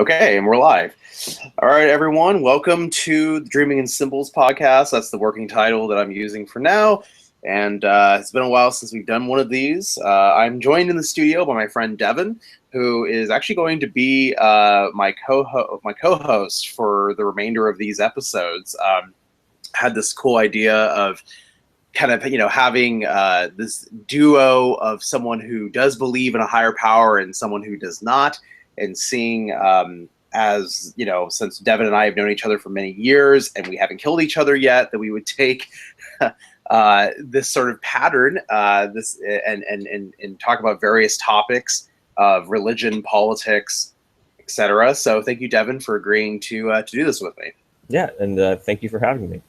Okay, and we're live. All right, everyone, welcome to the Dreaming in Symbols podcast. That's the working title that I'm using for now. And it's been a while since we've done one of these. I'm joined in the studio by my friend Devin, who is actually going to be my co-host for the remainder of these episodes. Had this cool idea of kind of having this duo of someone who does believe in a higher power and someone who does not, and seeing as since Devin and I have known each other for many years and we haven't killed each other yet, that we would take this sort of pattern and talk about various topics of religion, politics, etc. So thank you, Devin, for agreeing to do this with me. Yeah, and thank you for having me.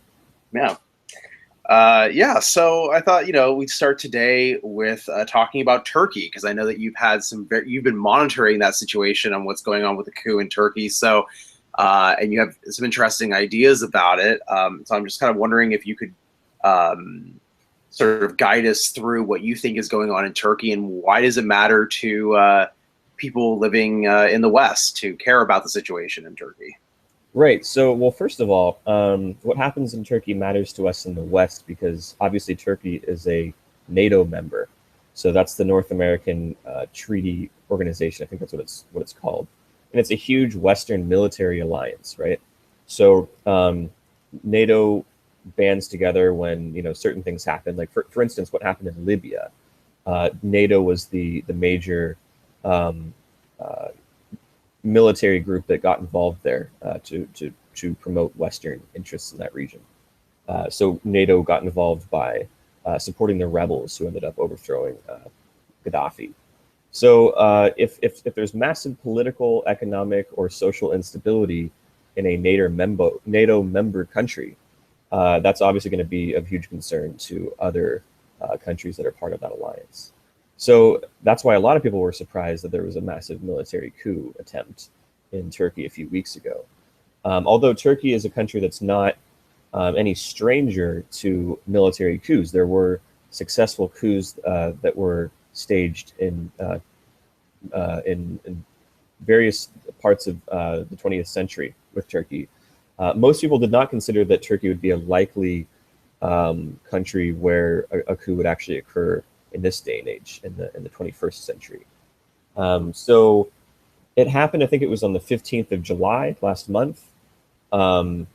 Yeah. So I thought, we'd start today with talking about Turkey, because I know that you've had you've been monitoring that situation on what's going on with the coup in Turkey. So, and you have some interesting ideas about it. So I'm just kind of wondering if you could sort of guide us through what you think is going on in Turkey, and why does it matter to people living in the West to care about the situation in Turkey? Right. So, well, first of all, what happens in Turkey matters to us in the West because obviously Turkey is a NATO member. So that's the North American Treaty Organization. I think that's what it's called, and it's a huge Western military alliance, right? So NATO bands together when certain things happen. Like for instance, what happened in Libya. NATO was the major military group that got involved there to promote Western interests in that region. So NATO got involved by supporting the rebels who ended up overthrowing Gaddafi. So if there's massive political, economic, or social instability in a NATO member country, that's obviously going to be of huge concern to other countries that are part of that alliance. So that's why a lot of people were surprised that there was a massive military coup attempt in Turkey a few weeks ago. Although Turkey is a country that's not any stranger to military coups, there were successful coups that were staged in various parts of the 20th century with Turkey. Most people did not consider that Turkey would be a likely country where a coup would actually occur in this day and age, in the 21st century. So it happened, I think it was on the 15th of July last month. And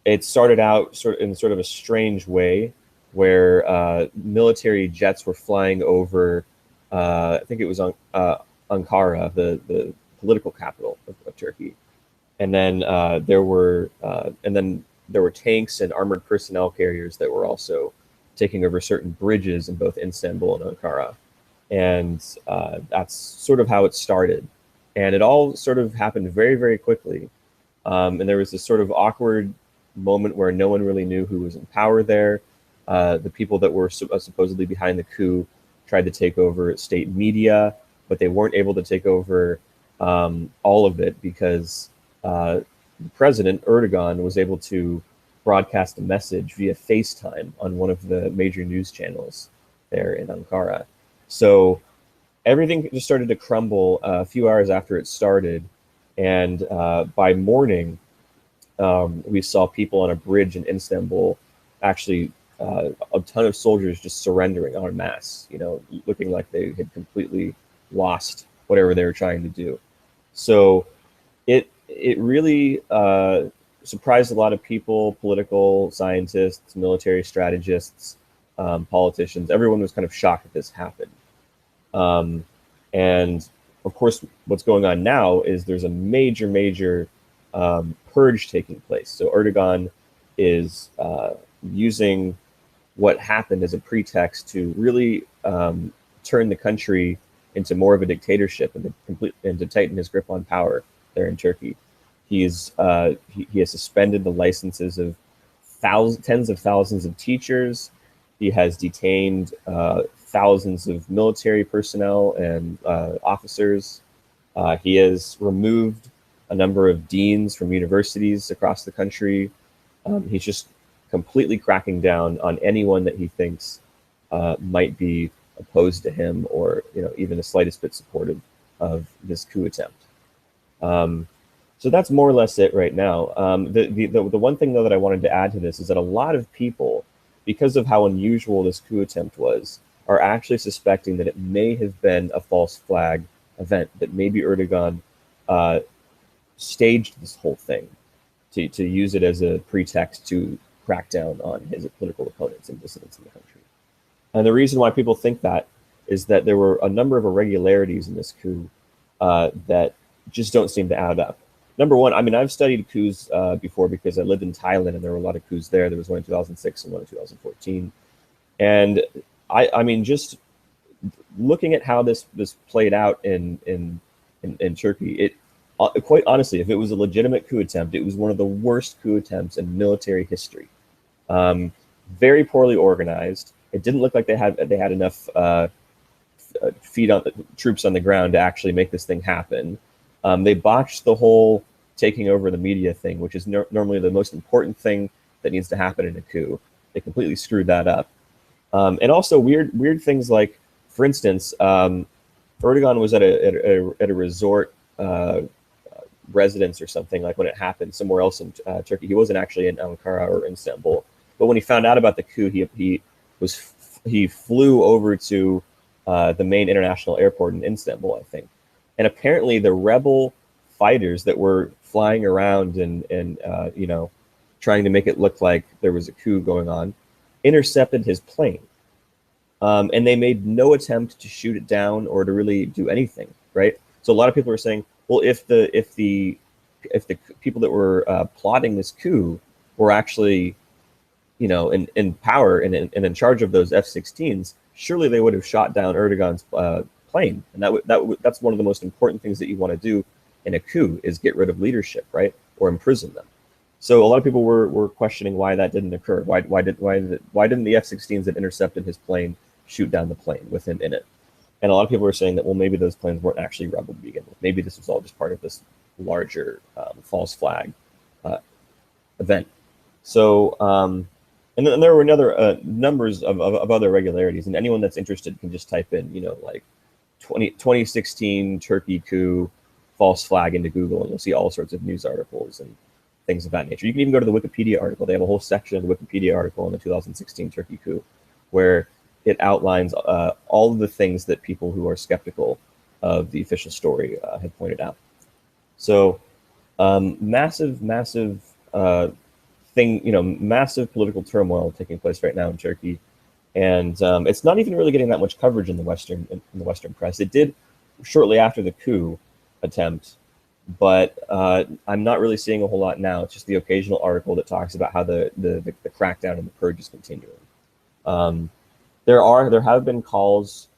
it started out in sort of a strange way where military jets were flying over, I think it was Ankara, the political capital of Turkey. And then there were tanks and armored personnel carriers that were also taking over certain bridges in both Istanbul and Ankara. And that's sort of how it started. And it all sort of happened very, very quickly. And there was this sort of awkward moment where no one really knew who was in power there. The people that were supposedly behind the coup tried to take over state media, but they weren't able to take over all of it because the president, Erdogan, was able to broadcast a message via FaceTime on one of the major news channels there in Ankara. So everything just started to crumble a few hours after it started. And by morning, we saw people on a bridge in Istanbul, actually a ton of soldiers just surrendering en masse, looking like they had completely lost whatever they were trying to do. So it really surprised a lot of people, political scientists, military strategists, politicians. Everyone was kind of shocked that this happened. And of course, what's going on now is there's a major purge taking place. So Erdogan is using what happened as a pretext to really turn the country into more of a dictatorship and to tighten his grip on power there in Turkey. He has suspended the licenses of tens of thousands of teachers. He has detained thousands of military personnel and officers. He has removed a number of deans from universities across the country. He's just completely cracking down on anyone that he thinks might be opposed to him or even the slightest bit supportive of this coup attempt. So that's more or less it right now. The one thing, though, that I wanted to add to this is that a lot of people, because of how unusual this coup attempt was, are actually suspecting that it may have been a false flag event, that maybe Erdogan staged this whole thing to use it as a pretext to crack down on his political opponents and dissidents in the country. And the reason why people think that is that there were a number of irregularities in this coup that just don't seem to add up. Number one, I mean, I've studied coups before because I lived in Thailand and there were a lot of coups there. There was one in 2006 and one in 2014. And I mean, just looking at how this played out in Turkey, it quite honestly, if it was a legitimate coup attempt, it was one of the worst coup attempts in military history. Very poorly organized. It didn't look like they had enough feet on troops on the ground to actually make this thing happen. They botched the whole taking over the media thing, which is normally the most important thing that needs to happen in a coup. They completely screwed that up. And also weird things like, for instance, Erdogan was at a resort residence or something, like when it happened somewhere else in Turkey. He wasn't actually in Ankara or Istanbul, but when he found out about the coup, he flew over to the main international airport in Istanbul, I think. And apparently the rebel fighters that were flying around and you know, trying to make it look like there was a coup going on, intercepted his plane. And they made no attempt to shoot it down or to really do anything, right? So a lot of people are saying, well, if the people that were plotting this coup were actually, you know, in power and in charge of those F-16s, surely they would have shot down Erdogan's plane. And that's one of the most important things that you want to do in a coup, is get rid of leadership, right, or imprison them. So a lot of people were questioning why that didn't occur. Why didn't the F-16s that intercepted his plane shoot down the plane with him in it? And a lot of people are saying that, well, maybe those planes weren't actually rebel to begin with. Maybe this was all just part of this larger false flag event. So, and then there were another numbers of other irregularities. And anyone that's interested can just type in, you know, like 2016 Turkey coup false flag into Google, and you'll see all sorts of news articles and things of that nature. You can even go to the Wikipedia article. They have a whole section of the Wikipedia article on the 2016 Turkey coup, where it outlines all of the things that people who are skeptical of the official story have pointed out. So massive thing, you know, massive political turmoil taking place right now in Turkey, and it's not even really getting that much coverage in the Western press. It did shortly after the coup attempt, but I'm not really seeing a whole lot now. It's just the occasional article that talks about how the crackdown and the purge is continuing. There have been calls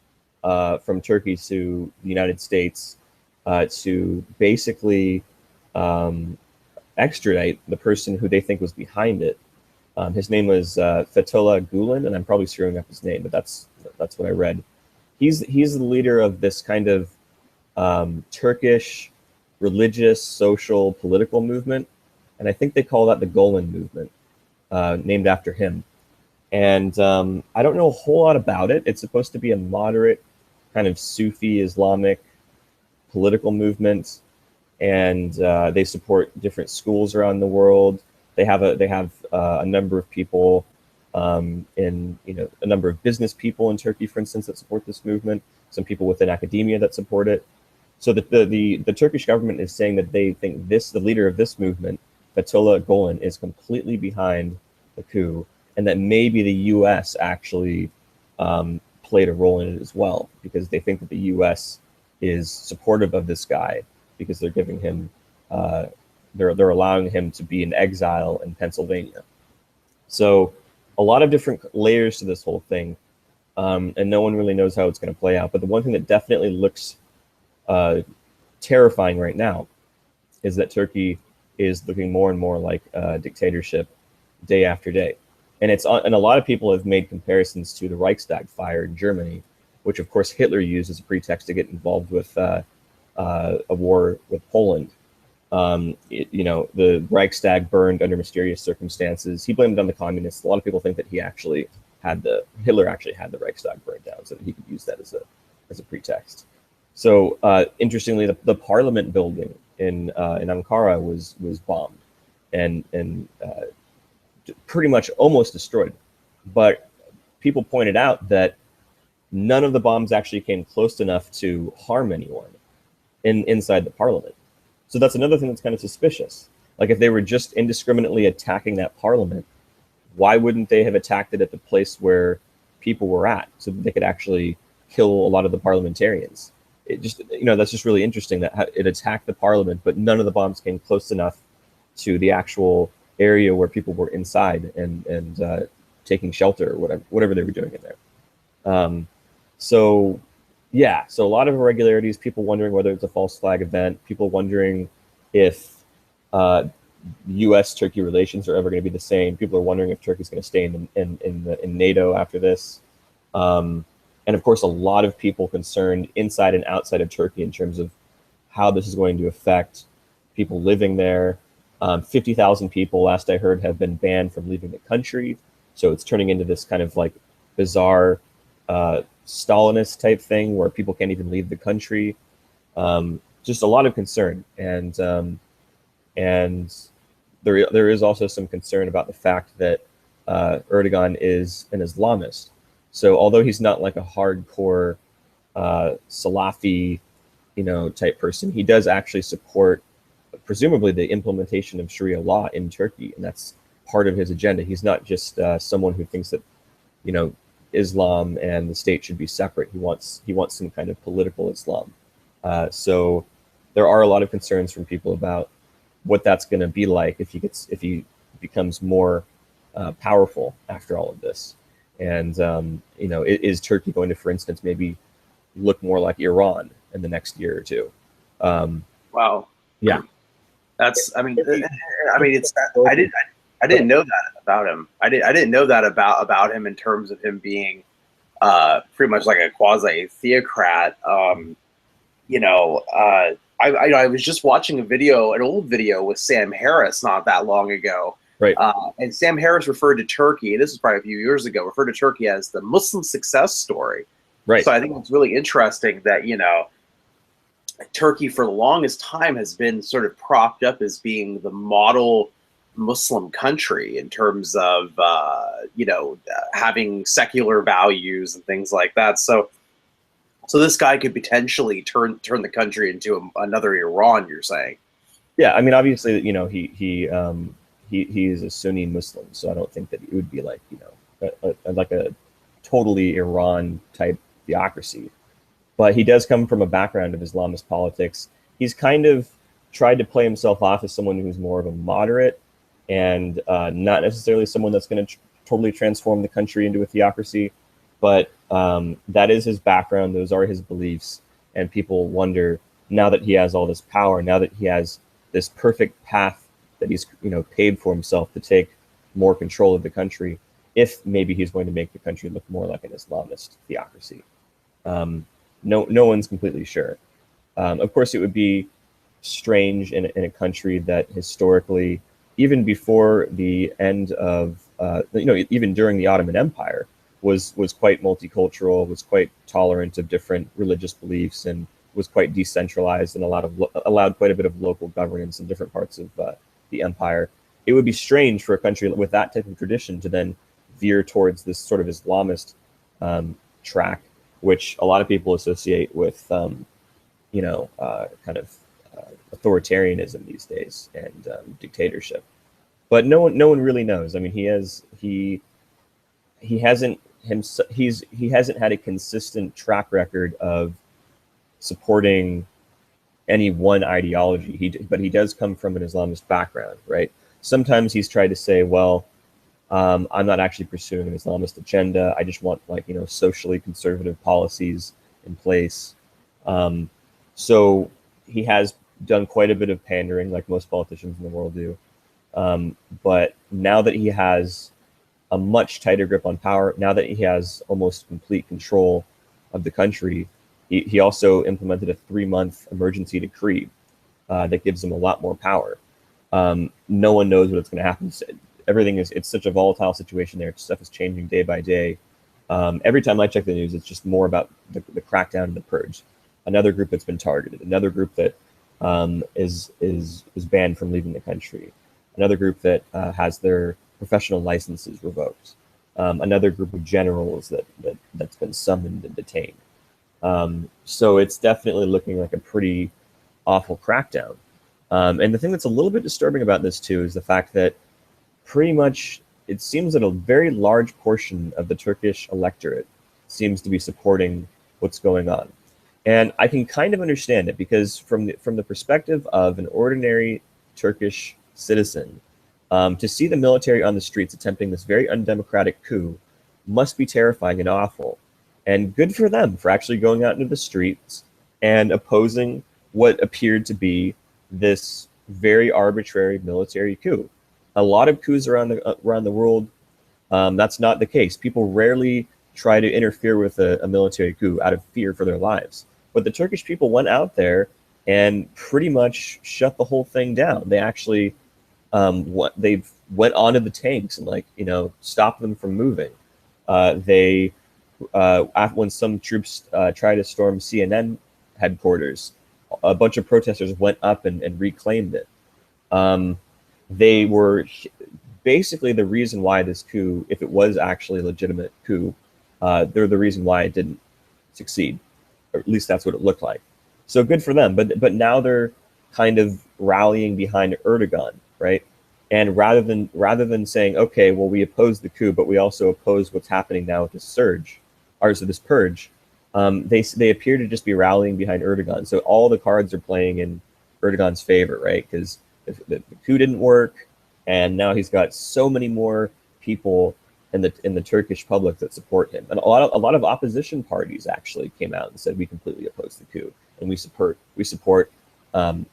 from Turkey to the United States to basically extradite the person who they think was behind it. His name was Fethullah Gulen, and I'm probably screwing up his name, but that's what I read. He's the leader of this kind of Turkish religious, social, political movement, and I think they call that the Golan movement, named after him. And I don't know a whole lot about it. It's supposed to be a moderate kind of Sufi Islamic political movement, and they support different schools around the world. They have a number of people in, you know, a number of business people in Turkey, for instance, that support this movement. Some people within academia that support it. So the Turkish government is saying that they think the leader of this movement, Fethullah Gulen, is completely behind the coup, and that maybe the U.S. actually played a role in it as well, because they think that the U.S. is supportive of this guy because they're giving him, they're allowing him to be in exile in Pennsylvania. So a lot of different layers to this whole thing, and no one really knows how it's going to play out. But the one thing that definitely looks terrifying right now is that Turkey is looking more and more like a dictatorship day after day. And a lot of people have made comparisons to the Reichstag fire in Germany, which of course Hitler used as a pretext to get involved with a war with Poland. You know, the Reichstag burned under mysterious circumstances. He blamed it on the communists. A lot of people think that Hitler actually had the Reichstag burned down so that he could use that as a pretext. So interestingly, the Parliament building in Ankara was bombed and pretty much almost destroyed. But people pointed out that none of the bombs actually came close enough to harm anyone inside the parliament. So that's another thing that's kind of suspicious. Like if they were just indiscriminately attacking that parliament, why wouldn't they have attacked it at the place where people were at so that they could actually kill a lot of the parliamentarians? It just, that's just really interesting that it attacked the parliament, but none of the bombs came close enough to the actual area where people were inside and taking shelter or whatever they were doing in there. So a lot of irregularities, people wondering whether it's a false flag event, people wondering if U.S.-Turkey relations are ever going to be the same. People are wondering if Turkey's going to stay in NATO after this. And of course, a lot of people concerned inside and outside of Turkey in terms of how this is going to affect people living there. 50,000 people, last I heard, have been banned from leaving the country. So it's turning into this kind of like bizarre Stalinist type thing where people can't even leave the country. Just a lot of concern. And there is also some concern about the fact that Erdogan is an Islamist. So although he's not like a hardcore Salafi, type person, he does actually support, presumably, the implementation of Sharia law in Turkey, and that's part of his agenda. He's not just someone who thinks that, Islam and the state should be separate. He wants some kind of political Islam. So there are a lot of concerns from people about what that's going to be like if he becomes more powerful after all of this. And is Turkey going to, for instance, maybe look more like Iran in the next year or two? Wow. Yeah. That's. I mean, it's. I didn't know that about him. I didn't know that about him in terms of him being pretty much like a quasi theocrat. I was just watching an old video with Sam Harris not that long ago. Right. And Sam Harris referred to Turkey, this is probably a few years ago, referred to Turkey as the Muslim success story. Right. So I think it's really interesting that, Turkey for the longest time has been sort of propped up as being the model Muslim country in terms of, having secular values and things like that. So this guy could potentially turn the country into another Iran, you're saying? Yeah, I mean, obviously, he is a Sunni Muslim, so I don't think that it would be like, like a totally Iran type theocracy. But he does come from a background of Islamist politics. He's kind of tried to play himself off as someone who's more of a moderate and not necessarily someone that's going to totally transform the country into a theocracy. But that is his background. Those are his beliefs. And people wonder, now that he has all this power, now that he has this perfect path that he's paved for himself to take more control of the country, if maybe he's going to make the country look more like an Islamist theocracy. No one's completely sure. Of course, it would be strange in a country that historically, even before the end of, even during the Ottoman Empire, was quite multicultural, was quite tolerant of different religious beliefs, and was quite decentralized and allowed quite a bit of local governance in different parts of the empire. It would be strange for a country with that type of tradition to then veer towards this sort of Islamist track, which a lot of people associate with, kind of authoritarianism these days and dictatorship. But no one really knows. I mean, he hasn't had a consistent track record of supporting any one ideology. But he does come from an Islamist background, right? Sometimes he's tried to say, well, I'm not actually pursuing an Islamist agenda. I just want socially conservative policies in place. So he has done quite a bit of pandering, like most politicians in the world do. But now that he has a much tighter grip on power, now that he has almost complete control of the country, he also implemented a 3-month emergency decree that gives him a lot more power. No one knows what's going to happen. It's such a volatile situation there. Stuff is changing day by day. Every time I check the news, it's just more about the crackdown and the purge. Another group that's been targeted, another group that is banned from leaving the country. Another group that has their professional licenses revoked. Another group of generals that's been summoned and detained. So it's definitely looking like a pretty awful crackdown. And the thing that's a little bit disturbing about this too is the fact that pretty much it seems that a very large portion of the Turkish electorate seems to be supporting what's going on. And I can kind of understand it because from the perspective of an ordinary Turkish citizen, to see the military on the streets attempting this very undemocratic coup must be terrifying and awful. And good for them for actually going out into the streets and opposing what appeared to be this very arbitrary military coup. A lot of coups around the world, that's not the case. People rarely try to interfere with a military coup out of fear for their lives. But the Turkish people went out there and pretty much shut the whole thing down. They actually they went onto the tanks and stopped them from moving. When some troops tried to storm CNN headquarters, a bunch of protesters went up and reclaimed it. They were basically the reason why this coup, if it was actually a legitimate coup, they're the reason why it didn't succeed, or at least that's what it looked like. So good for them. But now they're kind of rallying behind Erdogan, right? And rather than saying, okay, well, we oppose the coup, but we also oppose what's happening now with this this purge, they appear to just be rallying behind Erdogan. So all the cards are playing in Erdogan's favor, right? Because the coup didn't work, and now he's got so many more people in the Turkish public that support him. And a lot of opposition parties actually came out and said we completely oppose the coup and we support the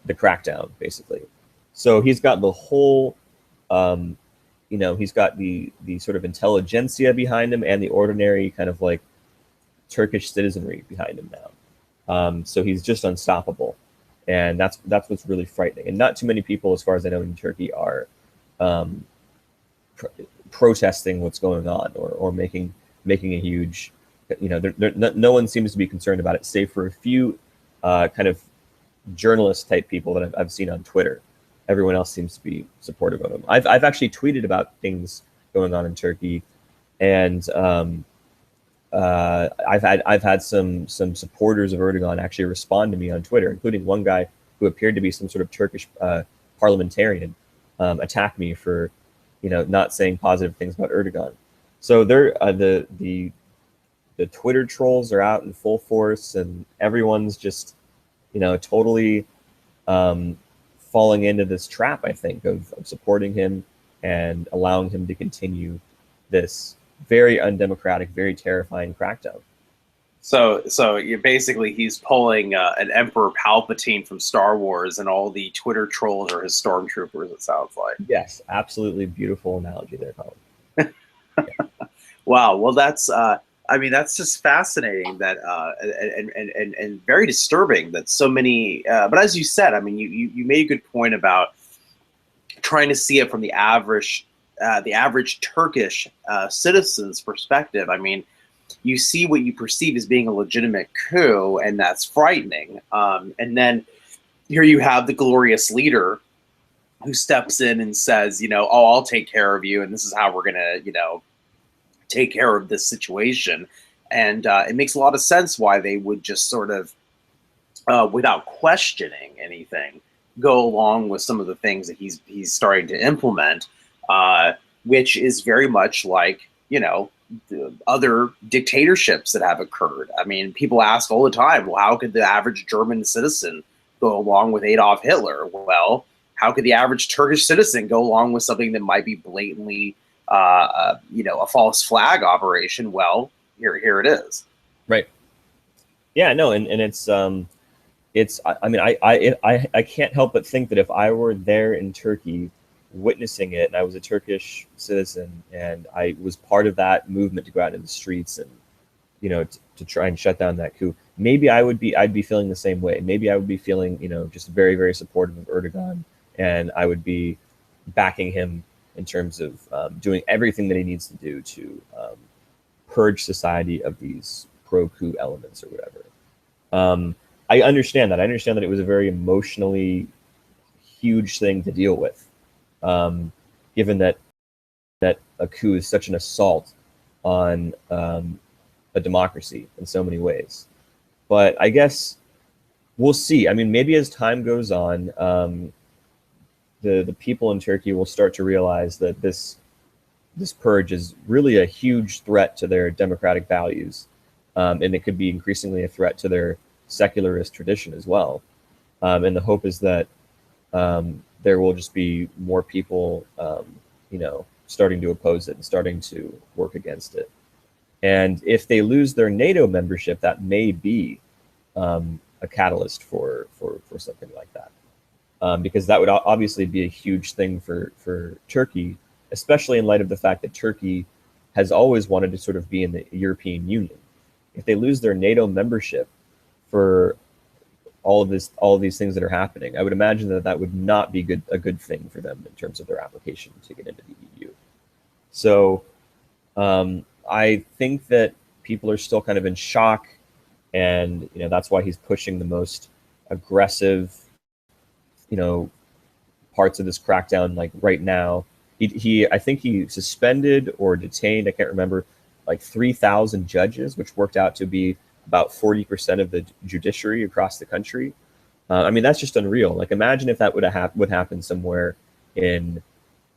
crackdown basically. So he's got the whole he's got the sort of intelligentsia behind him and the ordinary kind of like Turkish citizenry behind him now. So he's just unstoppable. And that's what's really frightening. And not too many people, as far as I know, in Turkey are protesting what's going on or making a huge, no one seems to be concerned about it, save for a few kind of journalist type people that I've seen on Twitter. Everyone else seems to be supportive of him. I've actually tweeted about things going on in Turkey, and I've had some supporters of Erdogan actually respond to me on Twitter, including one guy who appeared to be some sort of Turkish parliamentarian, attack me for not saying positive things about Erdogan. So they're the Twitter trolls are out in full force, and everyone's just totally falling into this trap, I think, of supporting him and allowing him to continue this very undemocratic, very terrifying crackdown. So you're basically he's pulling an Emperor Palpatine from Star Wars, and all the Twitter trolls are his stormtroopers. It sounds like. Yes, absolutely beautiful analogy there, Colin. Yeah. Wow. Well, that's that's just fascinating that and very disturbing that so many. But as you said, you made a good point about trying to see it from the average Turkish citizen's perspective. You see what you perceive as being a legitimate coup, and that's frightening. And then here you have the glorious leader who steps in and says, oh, I'll take care of you, and this is how we're going to, take care of this situation. And it makes a lot of sense why they would just sort of, without questioning anything, go along with some of the things that he's starting to implement, which is very much like, the other dictatorships that have occurred. People ask all the time, well, how could the average German citizen go along with Adolf Hitler? Well, how could the average Turkish citizen go along with something that might be blatantly, a false flag operation? Well, here it is. Right. Yeah, no, and I can't help but think that if I were there in Turkey witnessing it, and I was a Turkish citizen, and I was part of that movement to go out into the streets and to try and shut down that coup, maybe I'd be feeling the same way. Maybe I would be feeling just very, very supportive of Erdogan, and I would be backing him in terms of doing everything that he needs to do to purge society of these pro-coup elements or whatever. I understand that. I understand that it was a very emotionally huge thing to deal with, given that a coup is such an assault on a democracy in so many ways. But I guess we'll see. I mean, maybe as time goes on, the people in Turkey will start to realize that this purge is really a huge threat to their democratic values, and it could be increasingly a threat to their secularist tradition as well. And the hope is that there will just be more people, starting to oppose it and starting to work against it. And if they lose their NATO membership, that may be a catalyst for something like that, because that would obviously be a huge thing for Turkey, especially in light of the fact that Turkey has always wanted to sort of be in the European Union. If they lose their NATO membership for all of these things that are happening, I would imagine that would not be a good thing for them in terms of their application to get into the EU. So I think that people are still kind of in shock, and that's why he's pushing the most aggressive, parts of this crackdown. Like right now, I think he suspended or detained, I can't remember, like 3,000 judges, which worked out to be about 40% of the judiciary across the country. I mean, that's just unreal. Like, imagine if that would happen somewhere in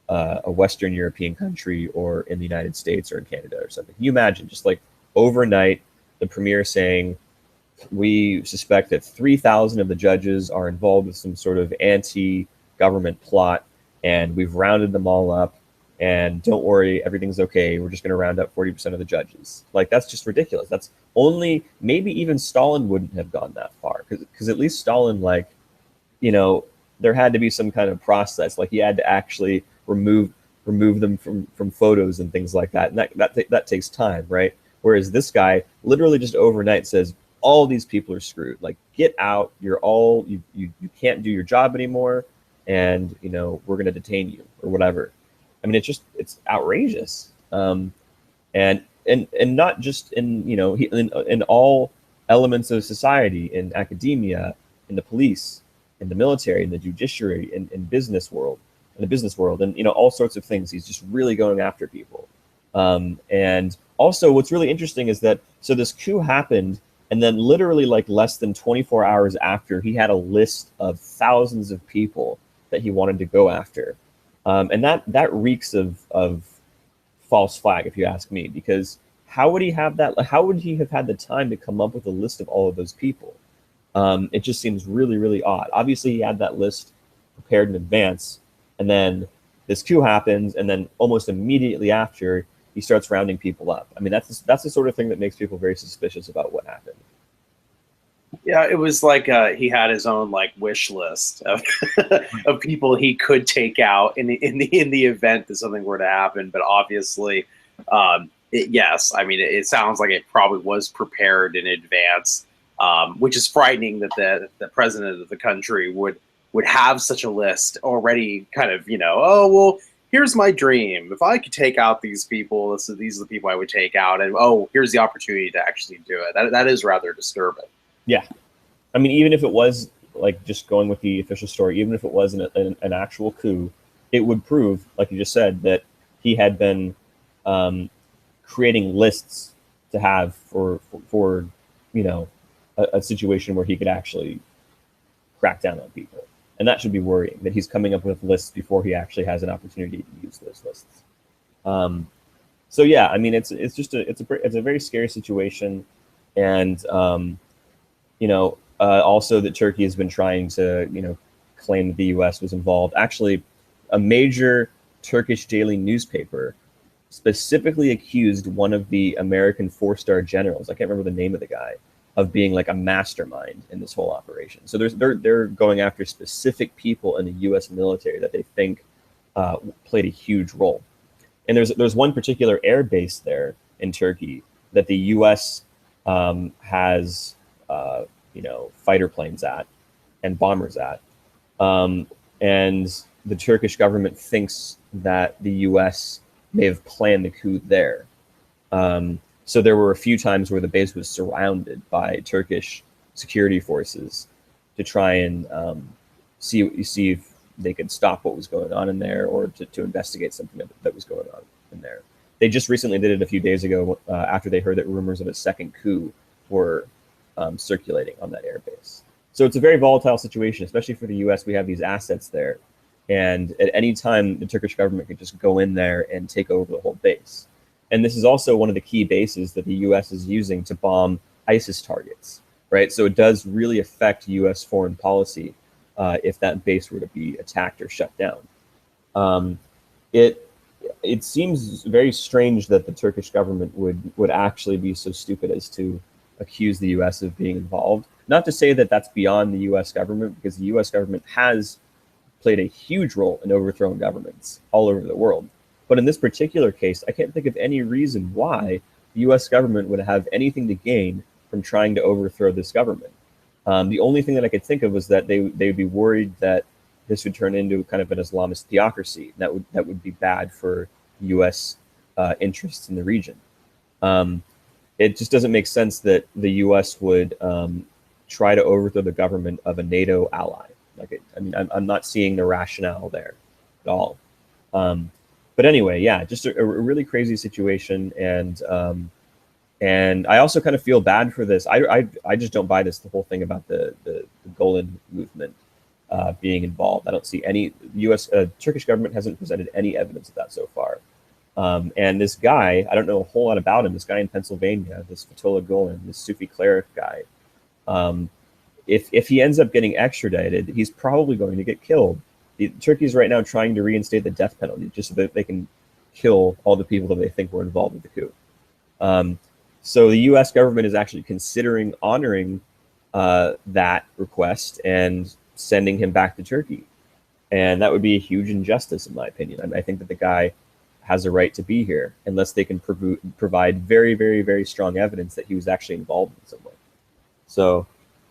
a Western European country, or in the United States, or in Canada, or something. Can you imagine just like overnight the premier saying, we suspect that 3,000 of the judges are involved with some sort of anti-government plot, and we've rounded them all up, and don't worry, everything's okay. We're just going to round up 40% of the judges. Like, that's just ridiculous. That's only, maybe even Stalin wouldn't have gone that far, because at least Stalin, like, there had to be some kind of process. Like, he had to actually remove them from photos and things like that, and that takes time, right? Whereas this guy literally just overnight says, all these people are screwed. Like, get out. You're all, you can't do your job anymore, and we're going to detain you, or whatever. I mean, it's outrageous, and not just in in all elements of society, in academia, in the police, in the military, in the judiciary, in the business world, and all sorts of things. He's just really going after people. And also, what's really interesting is that this coup happened, and then literally like less than 24 hours after, he had a list of thousands of people that he wanted to go after. And that reeks of false flag, if you ask me, because how would he have that? How would he have had the time to come up with a list of all of those people? It just seems really, really odd. Obviously, he had that list prepared in advance, and then this coup happens, and then almost immediately after, he starts rounding people up. I mean, that's the sort of thing that makes people very suspicious about what happened. Yeah, it was like he had his own like wish list of of people he could take out in the event that something were to happen. But obviously, yes, I mean, it sounds like it probably was prepared in advance, which is frightening that the president of the country would have such a list already. Kind of, oh well, here's my dream. If I could take out these people, these are the people I would take out, and oh, here's the opportunity to actually do it. That is rather disturbing. Yeah. I mean, even if it was, like, just going with the official story, even if it was an actual coup, it would prove, like you just said, that he had been creating lists to have for a situation where he could actually crack down on people. And that should be worrying, that he's coming up with lists before he actually has an opportunity to use those lists. So yeah, I mean, it's a very scary situation, and also that Turkey has been trying to, claim that the U.S. was involved. Actually, a major Turkish daily newspaper specifically accused one of the American four-star generals, I can't remember the name of the guy, of being like a mastermind in this whole operation. So they're going after specific people in the U.S. military that they think played a huge role. And there's one particular air base there in Turkey that the U.S. Has fighter planes at and bombers at, and the Turkish government thinks that the U.S. may have planned the coup there. So there were a few times where the base was surrounded by Turkish security forces to try and see if they could stop what was going on in there, or to investigate something that was going on in there. They just recently did it a few days ago after they heard that rumors of a second coup were circulating on that airbase. So it's a very volatile situation, especially for the US. We have these assets there, and at any time the Turkish government could just go in there and take over the whole base. And this is also one of the key bases that the US is using to bomb ISIS targets, right? So it does really affect US foreign policy if that base were to be attacked or shut down. It seems very strange that the Turkish government would actually be so stupid as to accuse the US of being involved. Not to say that that's beyond the US government, because the US government has played a huge role in overthrowing governments all over the world. But in this particular case, I can't think of any reason why the US government would have anything to gain from trying to overthrow this government. The only thing that I could think of was that they would be worried that this would turn into kind of an Islamist theocracy. That would be bad for U.S. Interests in the region. It just doesn't make sense that the U.S. would try to overthrow the government of a NATO ally. I'm not seeing the rationale there at all. But anyway, yeah, just a really crazy situation, and I also kind of feel bad for this. I just don't buy the whole thing about the Golan movement being involved. I don't see any Turkish government hasn't presented any evidence of that so far. And this guy, I don't know a whole lot about him. This guy in Pennsylvania, this Fethullah Gulen, this Sufi cleric guy. If he ends up getting extradited, he's probably going to get killed. Turkey's right now trying to reinstate the death penalty just so that they can kill all the people that they think were involved with the coup. So the U.S. government is actually considering honoring that request and sending him back to Turkey. And that would be a huge injustice, in my opinion. I think that the guy has a right to be here unless they can provide very, very, very strong evidence that he was actually involved in some way. So,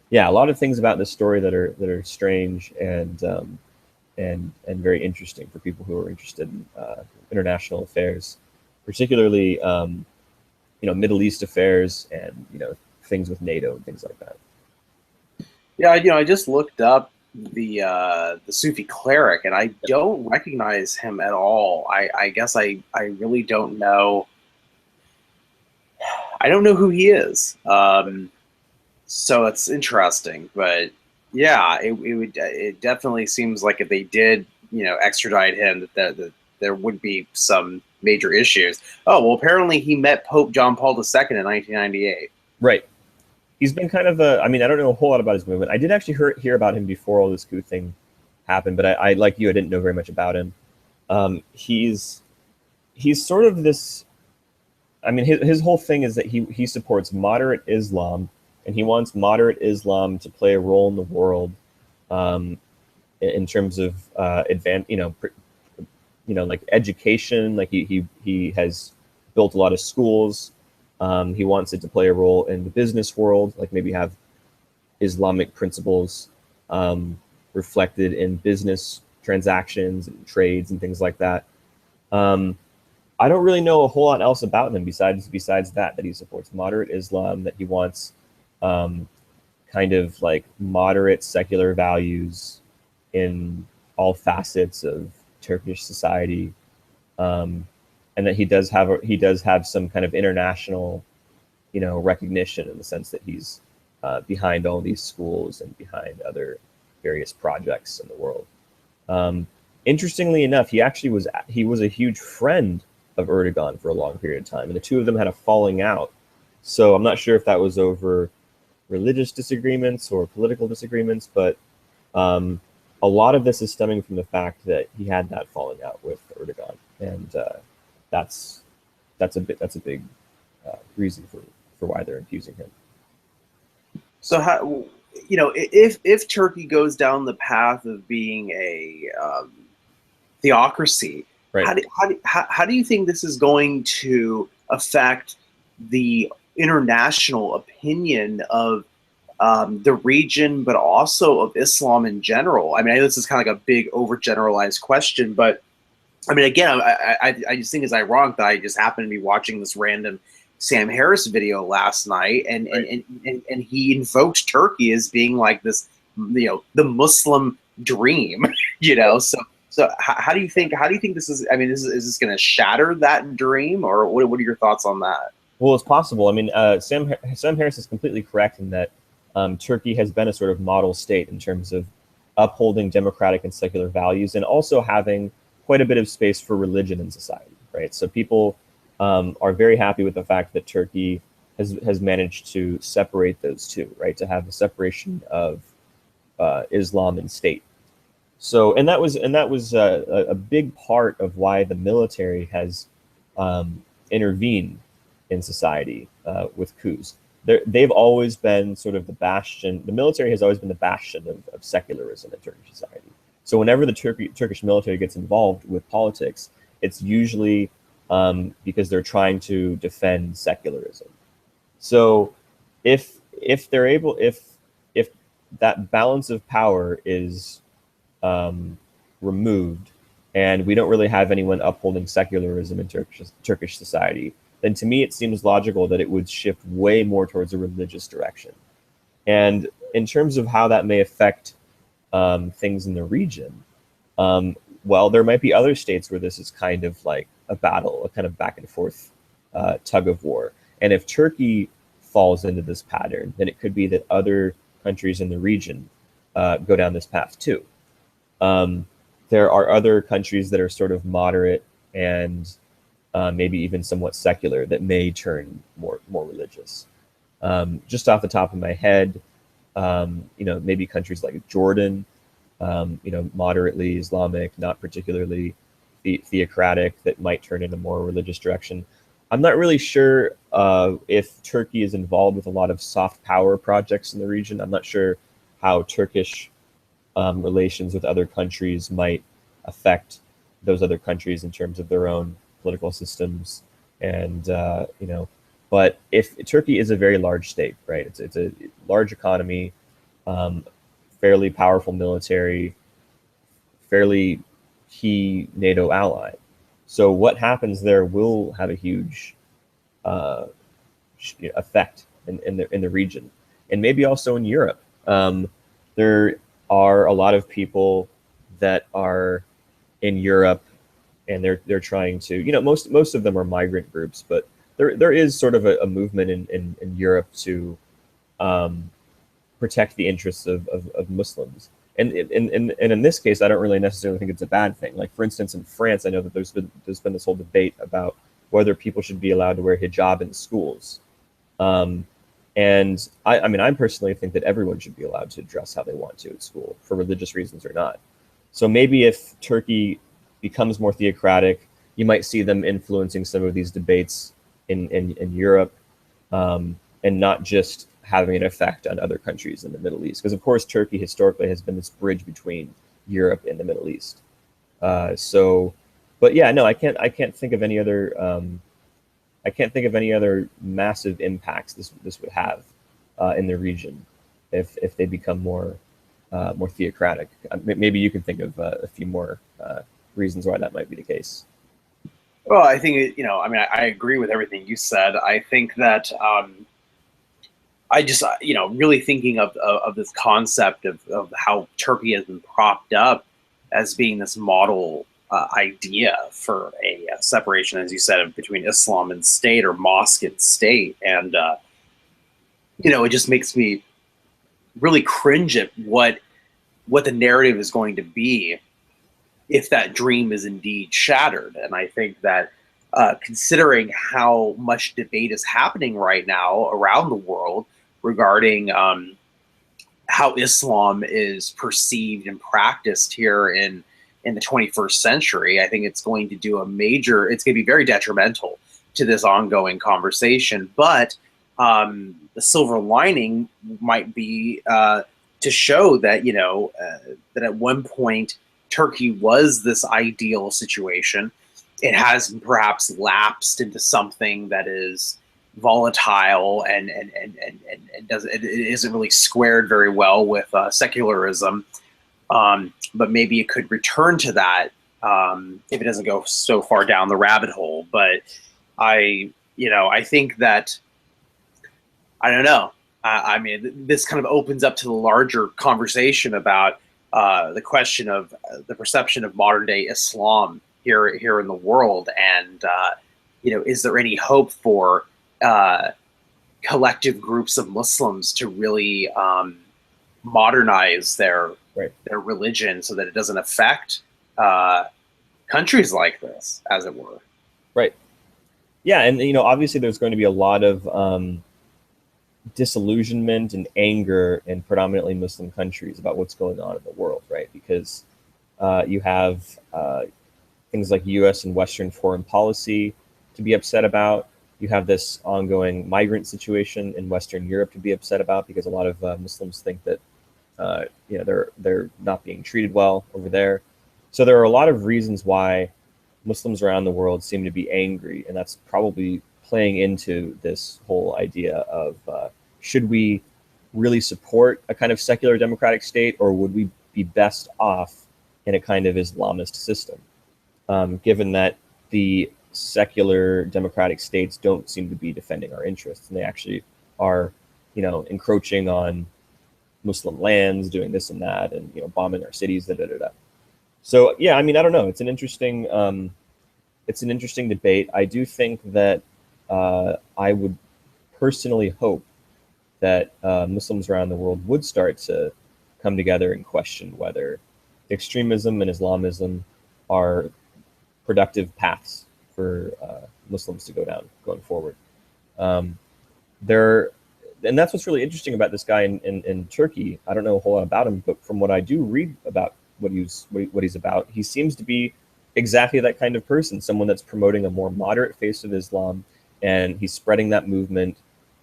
yeah, a lot of things about this story that are strange and very interesting for people who are interested in international affairs, particularly Middle East affairs and things with NATO and things like that. Yeah, I just looked up the Sufi cleric, and I don't recognize him at all. I guess I really don't know. I don't know who he is. So it's interesting, but yeah, it definitely seems like if they did extradite him, that there would be some major issues. Oh well, apparently he met Pope John Paul II in 1998. Right. He's been kind of I don't know a whole lot about his movement. I did actually hear about him before all this coup thing happened, but I like you, I didn't know very much about him. He's sort of this. I mean, his whole thing is that he supports moderate Islam, and he wants moderate Islam to play a role in the world, in terms of like education. Like he has built a lot of schools. He wants it to play a role in the business world, like maybe have Islamic principles reflected in business transactions and trades and things like that. I don't really know a whole lot else about him besides that he supports moderate Islam, that he wants kind of like moderate secular values in all facets of Turkish society. And that he does have some kind of international, recognition in the sense that he's behind all these schools and behind other various projects in the world. Interestingly enough, he was a huge friend of Erdogan for a long period of time, and the two of them had a falling out. So I'm not sure if that was over religious disagreements or political disagreements, but a lot of this is stemming from the fact that he had that falling out with Erdogan, and that's a big reason for why they're accusing him. So how, if Turkey goes down the path of being a theocracy, right, how do you think this is going to affect the international opinion of the region, but also of Islam in general? I mean, I know this is kind of like a big overgeneralized question, but I mean, again, I just think it's ironic that I just happen to be watching this random Sam Harris video last night, and and he invoked Turkey as being like this, the Muslim dream, So how do you think this is? I mean, is this going to shatter that dream, or what are your thoughts on that? Well, it's possible. I mean, Sam Harris is completely correct in that Turkey has been a sort of model state in terms of upholding democratic and secular values, and also having quite a bit of space for religion in society, right? So people are very happy with the fact that Turkey has managed to separate those two, right? To have the separation of Islam and state. So, and that was a big part of why the military has intervened in society with coups. They've always been sort of the bastion. The military has always been the bastion of secularism in Turkish society. So whenever the Turkish military gets involved with politics, it's usually because they're trying to defend secularism. So if they're able, if that balance of power is removed, and we don't really have anyone upholding secularism in Turkish society, then to me it seems logical that it would shift way more towards a religious direction. And in terms of how that may affect things in the region, well, there might be other states where this is kind of like a battle, a kind of back and forth tug of war. And if Turkey falls into this pattern, then it could be that other countries in the region go down this path too. There are other countries that are sort of moderate and maybe even somewhat secular that may turn more religious. Just off the top of my head, maybe countries like Jordan, moderately Islamic, not particularly theocratic, that might turn in a more religious direction. I'm not really sure if Turkey is involved with a lot of soft power projects in the region. I'm not sure how Turkish relations with other countries might affect those other countries in terms of their own political systems. And, but if Turkey is a very large state, right? It's a large economy, fairly powerful military, fairly key NATO ally. So what happens there will have a huge effect in the region, and maybe also in Europe. There are a lot of people that are in Europe, and they're trying to, most of them are migrant groups, but there is sort of a movement in Europe to protect the interests of Muslims. And in this case, I don't really necessarily think it's a bad thing. Like, for instance, in France, I know that there's been this whole debate about whether people should be allowed to wear hijab in schools. And I personally think that everyone should be allowed to dress how they want to at school, for religious reasons or not. So maybe if Turkey becomes more theocratic, you might see them influencing some of these debates in Europe, and not just having an effect on other countries in the Middle East. Because of course, Turkey historically has been this bridge between Europe and the Middle East. But yeah, no, I can't think of any other massive impacts this would have in the region if they become more theocratic. Maybe you can think of a few more reasons why that might be the case. Well, I think I agree with everything you said. I think that I just really thinking of this concept of how Turkey has been propped up as being this model idea for a separation, as you said, between Islam and state, or mosque and state. And, it just makes me really cringe at what the narrative is going to be if that dream is indeed shattered. And I think that considering how much debate is happening right now around the world regarding how Islam is perceived and practiced here in the 21st century, I think it's going to be very detrimental to this ongoing conversation. But the silver lining might be to show that, that at one point Turkey was this ideal situation. It has perhaps lapsed into something that is volatile and it isn't really squared very well with secularism. But maybe it could return to that if it doesn't go so far down the rabbit hole. But I I think that, I don't know. I mean, this kind of opens up to the larger conversation about the question of the perception of modern day Islam here in the world, and is there any hope for collective groups of Muslims to really modernize their religion so that it doesn't affect countries like this, as it were? Right. Yeah, and obviously there's going to be a lot of disillusionment and anger in predominantly Muslim countries about what's going on in the world, right? Because you have things like U.S. and Western foreign policy to be upset about. You have this ongoing migrant situation in Western Europe to be upset about, because a lot of Muslims think that they're not being treated well over there. So there are a lot of reasons why Muslims around the world seem to be angry, and that's probably playing into this whole idea of should we really support a kind of secular democratic state, or would we be best off in a kind of Islamist system, given that the secular democratic states don't seem to be defending our interests, and they actually are, encroaching on Muslim lands, doing this and that, and bombing our cities, da da da da. So yeah, I mean, I don't know. It's an interesting debate. I do think that I would personally hope that Muslims around the world would start to come together and question whether extremism and Islamism are productive paths for Muslims to go down going forward. And that's what's really interesting about this guy in Turkey. I don't know a whole lot about him, but from what I do read about what he's about, he seems to be exactly that kind of person, someone that's promoting a more moderate face of Islam, and he's spreading that movement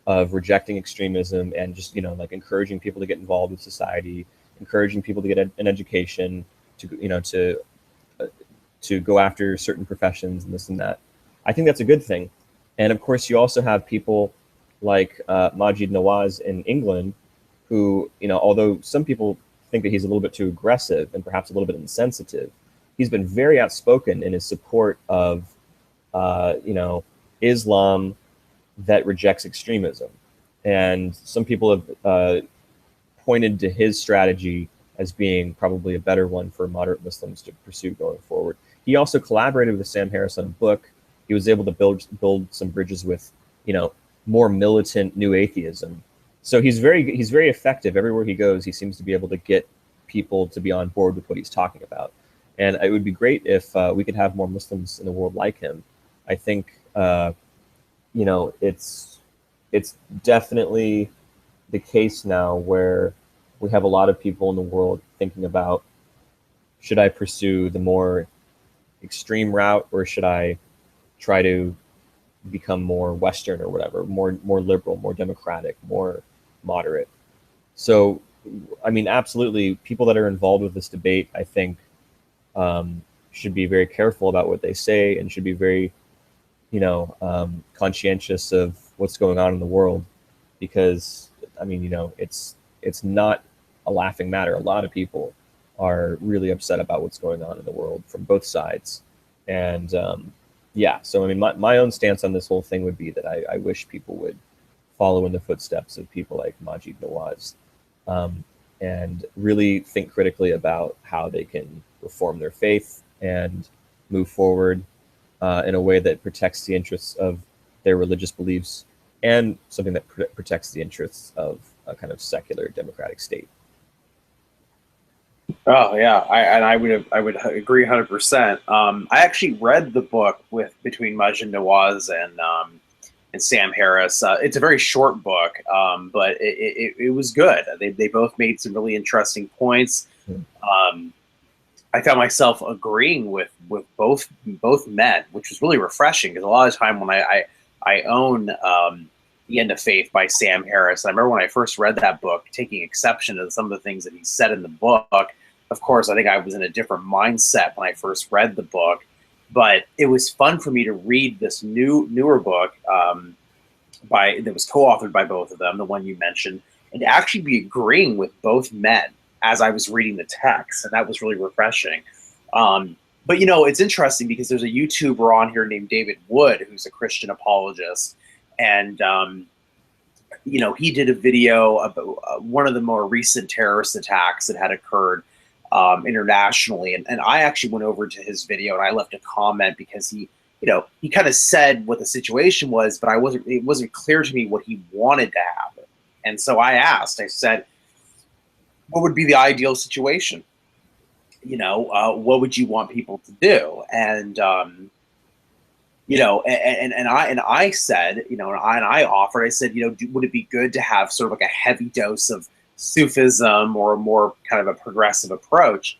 of rejecting extremism and just encouraging people to get involved with society, encouraging people to get an education, to go after certain professions and this and that. I think that's a good thing. And of course, you also have people like Maajid Nawaz in England, who, although some people think that he's a little bit too aggressive and perhaps a little bit insensitive, he's been very outspoken in his support of, Islam that rejects extremism. And some people have pointed to his strategy as being probably a better one for moderate Muslims to pursue going forward. He also collaborated with Sam Harris on a book. He was able to build some bridges with, more militant new atheism. So he's very effective. Everywhere he goes, he seems to be able to get people to be on board with what he's talking about. And it would be great if we could have more Muslims in the world like him. I think, it's definitely the case now where we have a lot of people in the world thinking about, should I pursue the more extreme route, or should I try to become more Western or whatever, more liberal, more democratic, more moderate? So, I mean, absolutely, people that are involved with this debate, I think, should be very careful about what they say, and should be very, conscientious of what's going on in the world, because, I mean, it's not a laughing matter. A lot of people are really upset about what's going on in the world from both sides. And yeah, so I mean, my own stance on this whole thing would be that I wish people would follow in the footsteps of people like Maajid Nawaz, and really think critically about how they can reform their faith and move forward in a way that protects the interests of their religious beliefs, and something that protects the interests of a kind of secular democratic state. Oh yeah, I would agree 100%. I actually read the book between Maajid Nawaz and Sam Harris. It's a very short book, but it was good. They both made some really interesting points. I found myself agreeing with both men, which was really refreshing, because a lot of the time when I own The End of Faith by Sam Harris, and I remember when I first read that book, taking exception to some of the things that he said in the book. Of course, I think I was in a different mindset when I first read the book, but it was fun for me to read this newer book that was co-authored by both of them, the one you mentioned, and to actually be agreeing with both men as I was reading the text, and that was really refreshing. But you know, it's interesting because there's a YouTuber on here named David Wood who's a Christian apologist, and you know, he did a video about one of the more recent terrorist attacks that had occurred internationally, and I actually went over to his video and I left a comment because he, you know, he kind of said what the situation was, but it wasn't clear to me what he wanted to happen, and so I said, what would be the ideal situation? You know, what would you want people to do? And you know, and I said, you know, and I offered, I said, you know, would it be good to have sort of like a heavy dose of Sufism or a more kind of a progressive approach?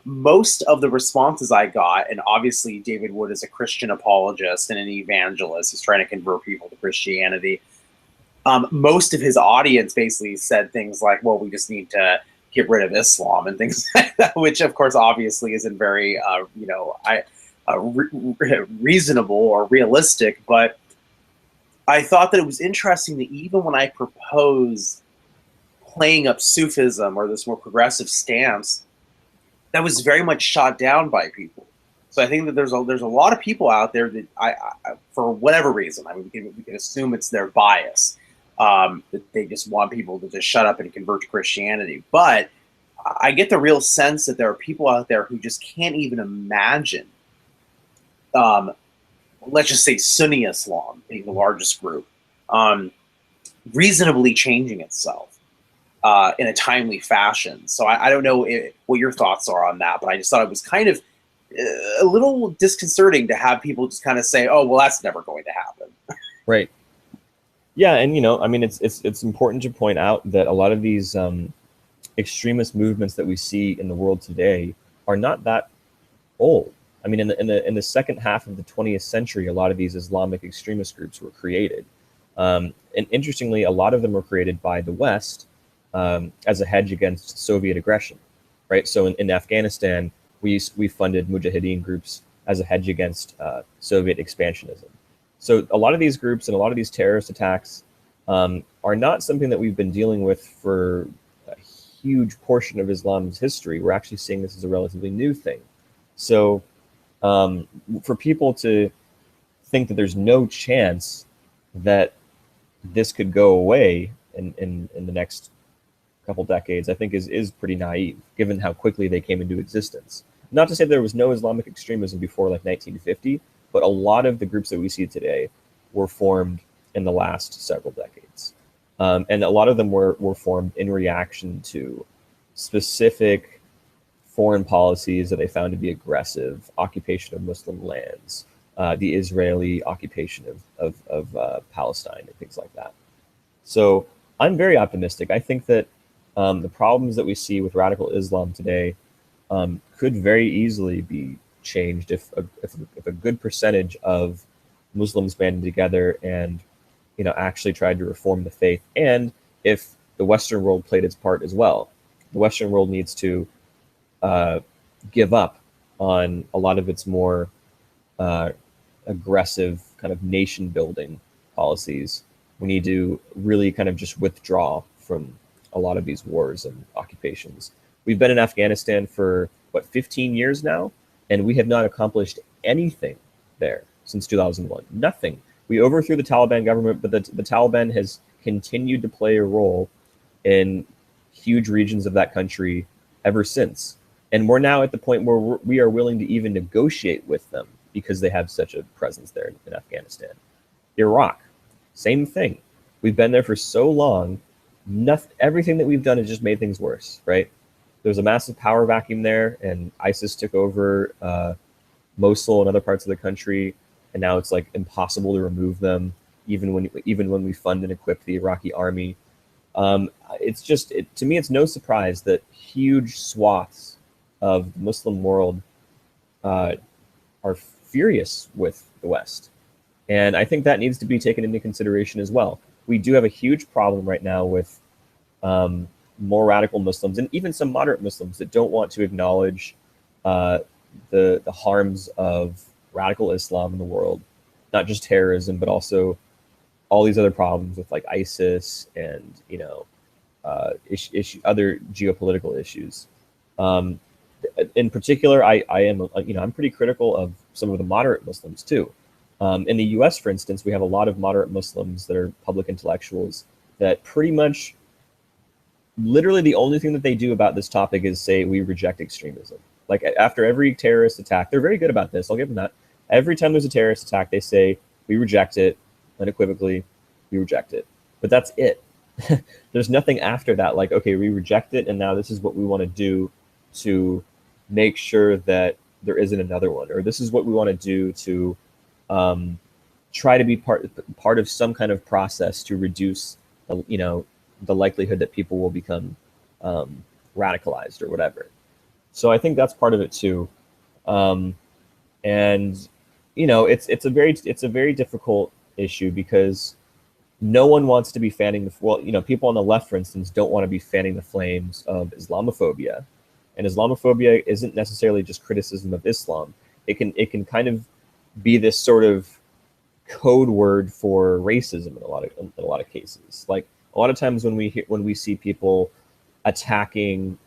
Most of the responses I got, and obviously David Wood is a Christian apologist and an evangelist, he's trying to convert people to Christianity. Most of his audience basically said things like, well, we just need to get rid of Islam and things like that, which of course obviously isn't very, you know, reasonable or realistic. But I thought that it was interesting that even when I proposed playing up Sufism or this more progressive stance, that was very much shot down by people. So I think that there's a lot of people out there that I for whatever reason, I mean, we can assume it's their bias, that they just want people to just shut up and convert to Christianity. But I get the real sense that there are people out there who just can't even imagine, let's just say Sunni Islam being the largest group, reasonably changing itself in a timely fashion. So I don't know what your thoughts are on that, but I just thought it was kind of a little disconcerting to have people just kind of say, oh, well, that's never going to happen. Right. Yeah, and you know, I mean, it's important to point out that a lot of these extremist movements that we see in the world today are not that old. I mean, in the second half of the 20th century, a lot of these Islamic extremist groups were created, and interestingly, a lot of them were created by the West as a hedge against Soviet aggression. Right. So in Afghanistan, we funded Mujahideen groups as a hedge against Soviet expansionism. So a lot of these groups and a lot of these terrorist attacks are not something that we've been dealing with for a huge portion of Islam's history. We're actually seeing this as a relatively new thing. So for people to think that there's no chance that this could go away in the next couple decades, I think is pretty naive, given how quickly they came into existence. Not to say there was no Islamic extremism before like 1950, but a lot of the groups that we see today were formed in the last several decades. And a lot of them were formed in reaction to specific foreign policies that they found to be aggressive, occupation of Muslim lands, the Israeli occupation of Palestine, and things like that. So I'm very optimistic. I think that the problems that we see with radical Islam today could very easily be changed if a good percentage of Muslims banded together and, you know, actually tried to reform the faith, and if the Western world played its part as well. The Western world needs to give up on a lot of its more aggressive kind of nation building policies. We need to really kind of just withdraw from a lot of these wars and occupations. We've been in Afghanistan for, what, 15 years now? And we have not accomplished anything there since 2001. Nothing. We overthrew the Taliban government, but the Taliban has continued to play a role in huge regions of that country ever since. And we're now at the point where we are willing to even negotiate with them because they have such a presence there in Afghanistan. Iraq, same thing. We've been there for so long. Everything that we've done has just made things worse, right? There was a massive power vacuum there, and ISIS took over Mosul and other parts of the country, and now it's like impossible to remove them, even when we fund and equip the Iraqi army. It's just, to me, it's no surprise that huge swaths of the Muslim world are furious with the West, and I think that needs to be taken into consideration as well. We do have a huge problem right now with more radical Muslims and even some moderate Muslims that don't want to acknowledge the harms of radical Islam in the world, not just terrorism, but also all these other problems with like ISIS and, you know, other geopolitical issues. And in particular, I am, I'm pretty critical of some of the moderate Muslims too. In the U.S., for instance, we have a lot of moderate Muslims that are public intellectuals that pretty much, literally the only thing that they do about this topic is say, we reject extremism. Like after every terrorist attack, they're very good about this, I'll give them that. Every time there's a terrorist attack, they say, we reject it, unequivocally, we reject it. But that's it. There's nothing after that, like, okay, we reject it, and now this is what we want to do to make sure that there isn't another one, or this is what we want to do to try to be part of some kind of process to reduce, the likelihood that people will become radicalized or whatever. So I think that's part of it too, and it's a very difficult issue because no one wants to be fanning the people on the left, for instance, don't want to be fanning the flames of Islamophobia, and Islamophobia isn't necessarily just criticism of Islam. It can kind of be this sort of code word for racism in a lot of cases. Like a lot of times when we see people attacking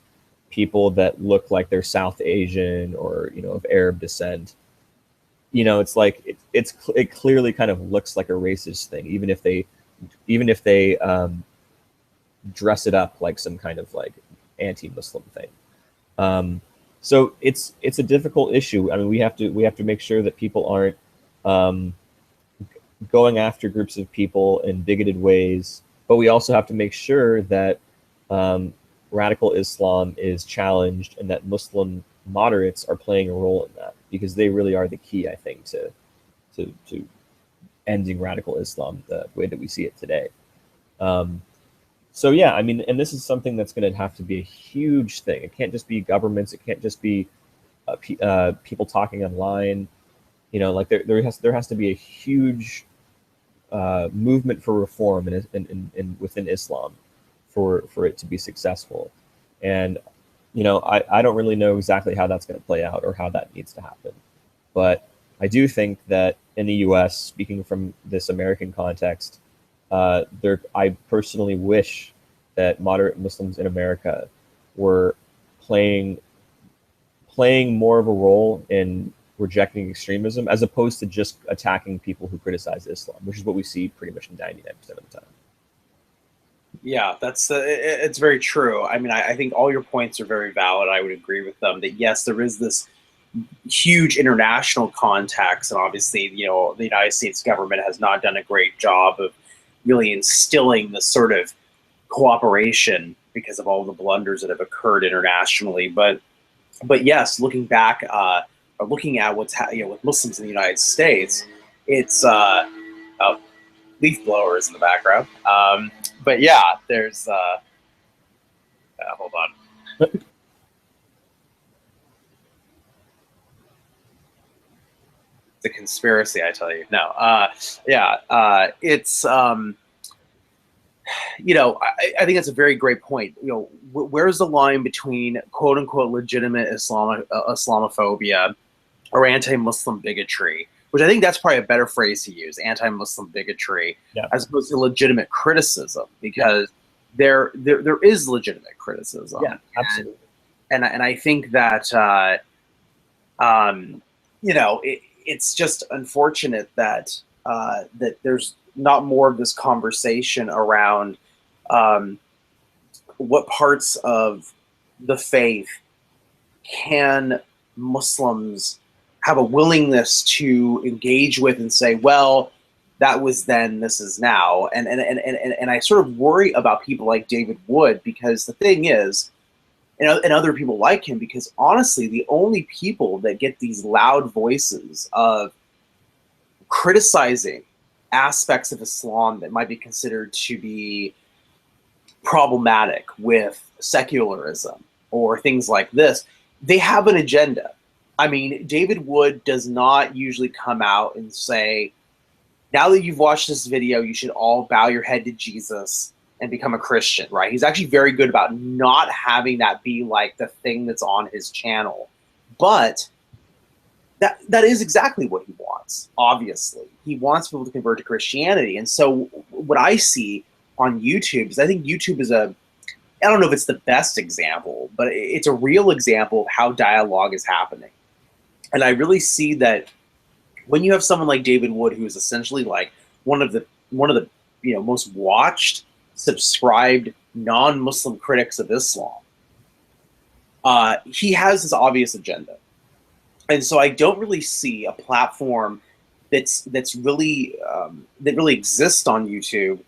people that look like they're South Asian or of Arab descent, it's like it clearly kind of looks like a racist thing, even if they dress it up like some kind of like anti-Muslim thing. So it's a difficult issue. I mean, we have to make sure that people aren't going after groups of people in bigoted ways, but we also have to make sure that radical Islam is challenged and that Muslim moderates are playing a role in that, because they really are the key, I think, to ending radical Islam the way that we see it today. So yeah, I mean, and this is something that's going to have to be a huge thing. It can't just be governments. It can't just be people talking online. Like there has to be a huge movement for reform in within Islam for it to be successful. And I don't really know exactly how that's going to play out or how that needs to happen, but I do think that in the U.S., speaking from this American context, I personally wish that moderate Muslims in America were playing more of a role in rejecting extremism as opposed to just attacking people who criticize Islam, which is what we see pretty much in 99% of the time. Yeah, that's it's very true. I mean, I think all your points are very valid. I would agree with them that yes, there is this huge international context, and obviously, the United States government has not done a great job of really instilling this sort of cooperation because of all the blunders that have occurred internationally. But yes, looking back, or looking at what's with Muslims in the United States, it's leaf blowers in the background. But yeah, there's hold on. The conspiracy, I tell you. No, it's I think that's a very great point. Where's the line between quote unquote legitimate Islamophobia or anti-Muslim bigotry, which I think that's probably a better phrase to use, anti-Muslim bigotry, as opposed to legitimate criticism, because there is legitimate criticism. Yeah, absolutely. And I think that it's just unfortunate that that there's not more of this conversation around what parts of the faith can Muslims have a willingness to engage with and say, well, that was then, this is now. And I sort of worry about people like David Wood, because the thing is, and other people like him, because honestly, the only people that get these loud voices of criticizing aspects of Islam that might be considered to be problematic with secularism or things like this, they have an agenda. I mean, David Wood does not usually come out and say, now that you've watched this video, you should all bow your head to Jesus and become a Christian, right? He's actually very good about not having that be like the thing that's on his channel. But that is exactly what he wants, obviously. He wants people to convert to Christianity. And so what I see on YouTube is, I think YouTube is I don't know if it's the best example, but it's a real example of how dialogue is happening. And I really see that when you have someone like David Wood, who is essentially like one of the most watched, subscribed non-Muslim critics of Islam, he has this obvious agenda, and so I don't really see a platform that's really that really exists on YouTube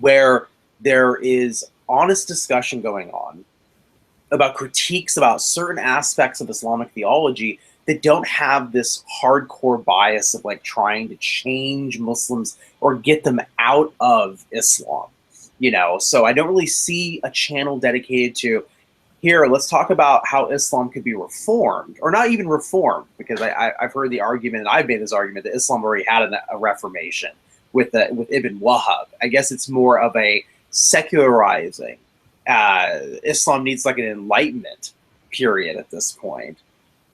where there is honest discussion going on about critiques about certain aspects of Islamic theology that don't have this hardcore bias of like trying to change Muslims or get them out of Islam, So I don't really see a channel dedicated to, here, let's talk about how Islam could be reformed, or not even reformed, because I've heard the argument, and I've made this argument, that Islam already had a reformation with Ibn Wahhab. I guess it's more of a secularizing. Islam needs like an enlightenment period at this point.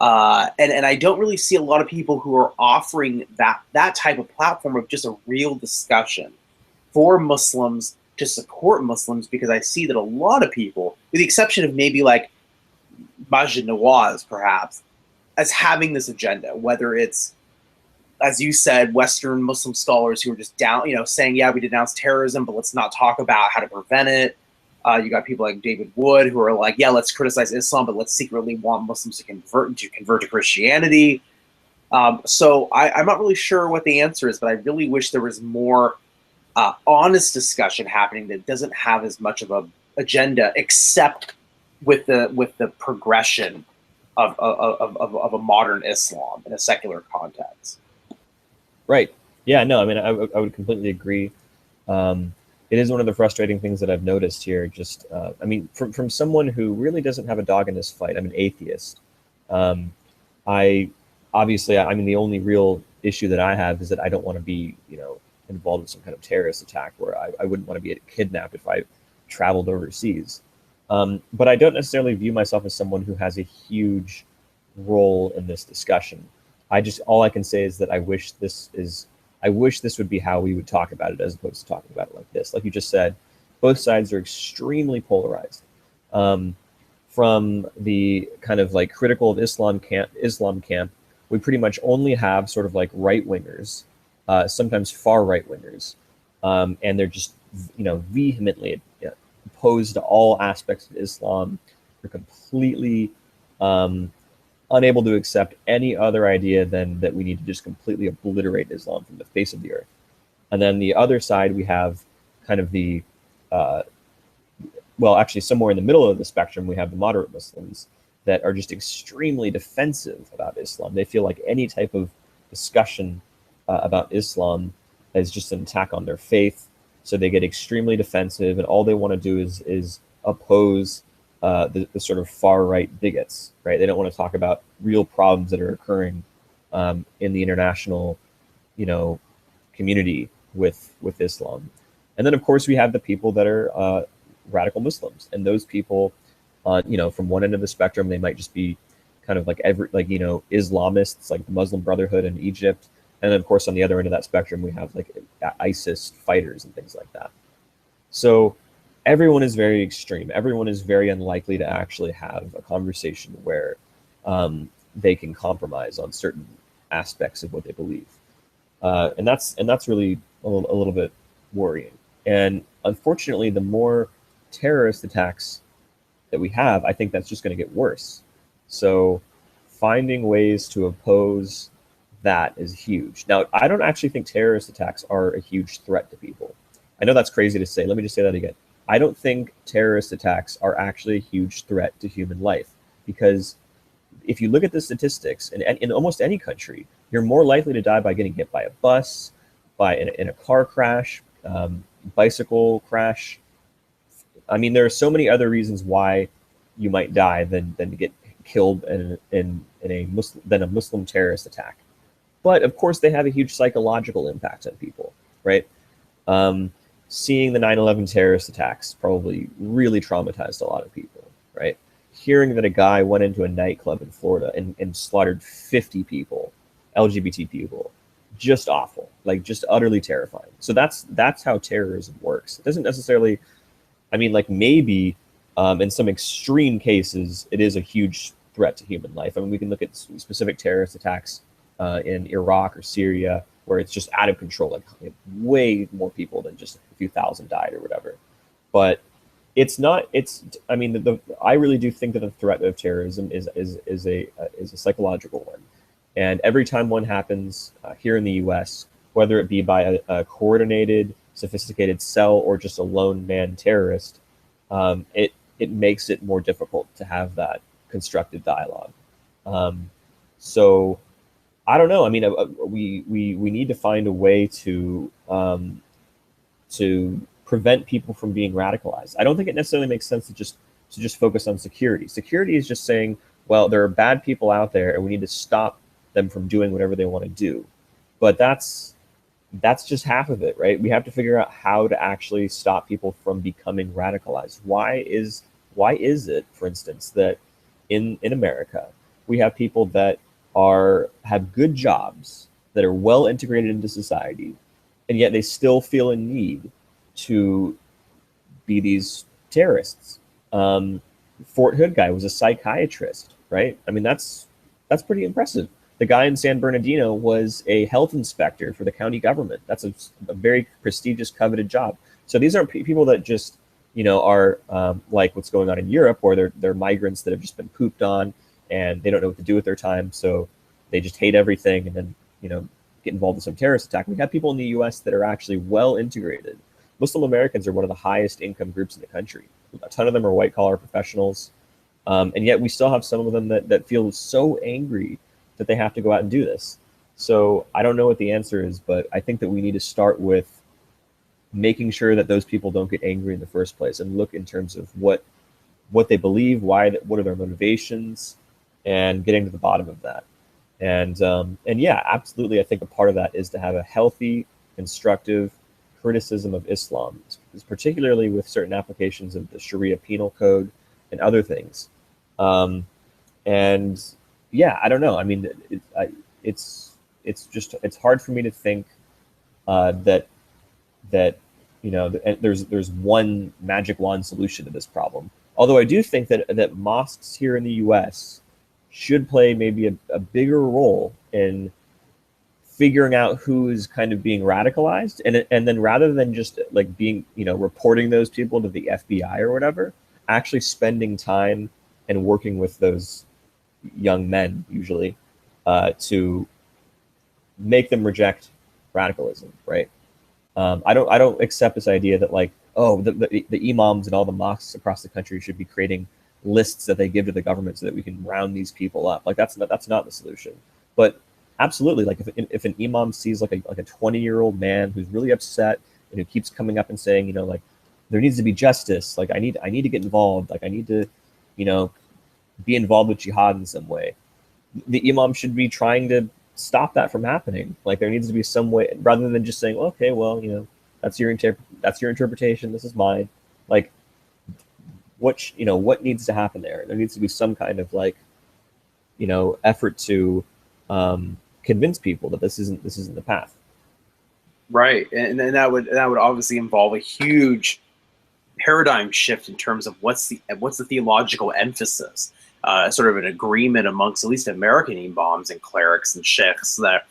And I don't really see a lot of people who are offering that type of platform of just a real discussion for Muslims to support Muslims, because I see that a lot of people, with the exception of maybe like Maajid Nawaz, perhaps, as having this agenda, whether it's, as you said, Western Muslim scholars who are just down, saying, yeah, we denounce terrorism, but let's not talk about how to prevent it. You got people like David Wood who are like, yeah, let's criticize Islam, but let's secretly want Muslims to convert to Christianity. So I'm not really sure what the answer is, but I really wish there was more honest discussion happening that doesn't have as much of a agenda, except with the progression of a modern Islam in a secular context. Right. Yeah. No. I mean, I would completely agree. It is one of the frustrating things that I've noticed here. Just, I mean, from someone who really doesn't have a dog in this fight. I'm an atheist. I mean, the only real issue that I have is that I don't want to be, involved in some kind of terrorist attack where I wouldn't want to be kidnapped if I traveled overseas. But I don't necessarily view myself as someone who has a huge role in this discussion. All I can say is that I wish this would be how we would talk about it, as opposed to talking about it like this. Like you just said, both sides are extremely polarized. From the kind of like critical of Islam camp, we pretty much only have sort of like right-wingers, sometimes far right-wingers, and they're just, vehemently opposed to all aspects of Islam. They're completely unable to accept any other idea than that we need to just completely obliterate Islam from the face of the earth. And then the other side, we have kind of the, actually somewhere in the middle of the spectrum, we have the moderate Muslims that are just extremely defensive about Islam. They feel like any type of discussion about Islam is just an attack on their faith. So they get extremely defensive, and all they want to do is oppose the sort of far right bigots, right? They don't want to talk about real problems that are occurring in the international, community with Islam. And then of course we have the people that are radical Muslims, and those people, from one end of the spectrum, they might just be kind of like Islamists, like the Muslim Brotherhood in Egypt. And then of course on the other end of that spectrum, we have like ISIS fighters and things like that. So everyone is very extreme. Everyone is very unlikely to actually have a conversation where they can compromise on certain aspects of what they believe, and that's really a little bit worrying. And unfortunately, the more terrorist attacks that we have, I think that's just going to get worse. So finding ways to oppose that is huge. Now, I don't actually think terrorist attacks are a huge threat to people. I know that's crazy to say. Let me just say that again. I don't think terrorist attacks are actually a huge threat to human life, because if you look at the statistics in almost any country, you're more likely to die by getting hit by a bus, in a car crash, bicycle crash. I mean, there are so many other reasons why you might die than to get killed in a Muslim terrorist attack. But of course, they have a huge psychological impact on people, right? Seeing the 9/11 terrorist attacks probably really traumatized a lot of people, right? Hearing that a guy went into a nightclub in Florida and slaughtered 50 people, LGBT people, just awful, like just utterly terrifying. So that's how terrorism works. It doesn't necessarily, I mean, like maybe in some extreme cases, it is a huge threat to human life. I mean, we can look at specific terrorist attacks in Iraq or Syria where it's just out of control, like way more people than just a few thousand died or whatever. But it's not. It's. I mean, I really do think that the threat of terrorism is a psychological one, and every time one happens here in the U.S., whether it be by a coordinated, sophisticated cell or just a lone man terrorist, it makes it more difficult to have that constructive dialogue. So I don't know. I mean, we need to find a way to prevent people from being radicalized. I don't think it necessarily makes sense to just focus on security. Security is just saying, well, there are bad people out there, and we need to stop them from doing whatever they want to do. But that's just half of it, right? We have to figure out how to actually stop people from becoming radicalized. Why is it, for instance, that in America we have people that have good jobs, that are well integrated into society, and yet they still feel a need to be these terrorists? Fort Hood guy was a psychiatrist, right? I mean, that's pretty impressive. The guy in San Bernardino was a health inspector for the county government. That's a very prestigious, coveted job. So these aren't people that just, are like what's going on in Europe, where they're migrants that have just been pooped on and they don't know what to do with their time. So they just hate everything and then, get involved in some terrorist attack. We have people in the U.S. that are actually well integrated. Muslim Americans are one of the highest income groups in the country. A ton of them are white collar professionals. And yet we still have some of them that feel so angry that they have to go out and do this. So I don't know what the answer is, but I think that we need to start with making sure that those people don't get angry in the first place and look in terms of what they believe, what are their motivations, and getting to the bottom of that. And yeah, absolutely, I think a part of that is to have a healthy, constructive criticism of Islam, particularly with certain applications of the Sharia penal code and other things. And yeah, I don't know. I mean, it's hard for me to think that there's one magic wand solution to this problem. Although I do think that mosques here in the U.S. should play maybe a bigger role in figuring out who is kind of being radicalized, and then rather than just like being reporting those people to the FBI or whatever, actually spending time and working with those young men usually to make them reject radicalism, right? I don't accept this idea that like, oh, the imams and all the mosques across the country should be creating lists that they give to the government so that we can round these people up. Like that's not the solution. But absolutely, like if an imam sees like a 20-year-old man who's really upset and who keeps coming up and saying, like there needs to be justice, like I need to get involved, like I need to, be involved with jihad in some way, the imam should be trying to stop that from happening. Like there needs to be some way, rather than just saying, okay, well, that's your interpretation, this is mine. Like what needs to happen there? There needs to be some kind of like, effort to convince people that this isn't the path. Right, and that would obviously involve a huge paradigm shift in terms of what's the theological emphasis. Sort of an agreement amongst at least American imams and clerics and sheikhs that,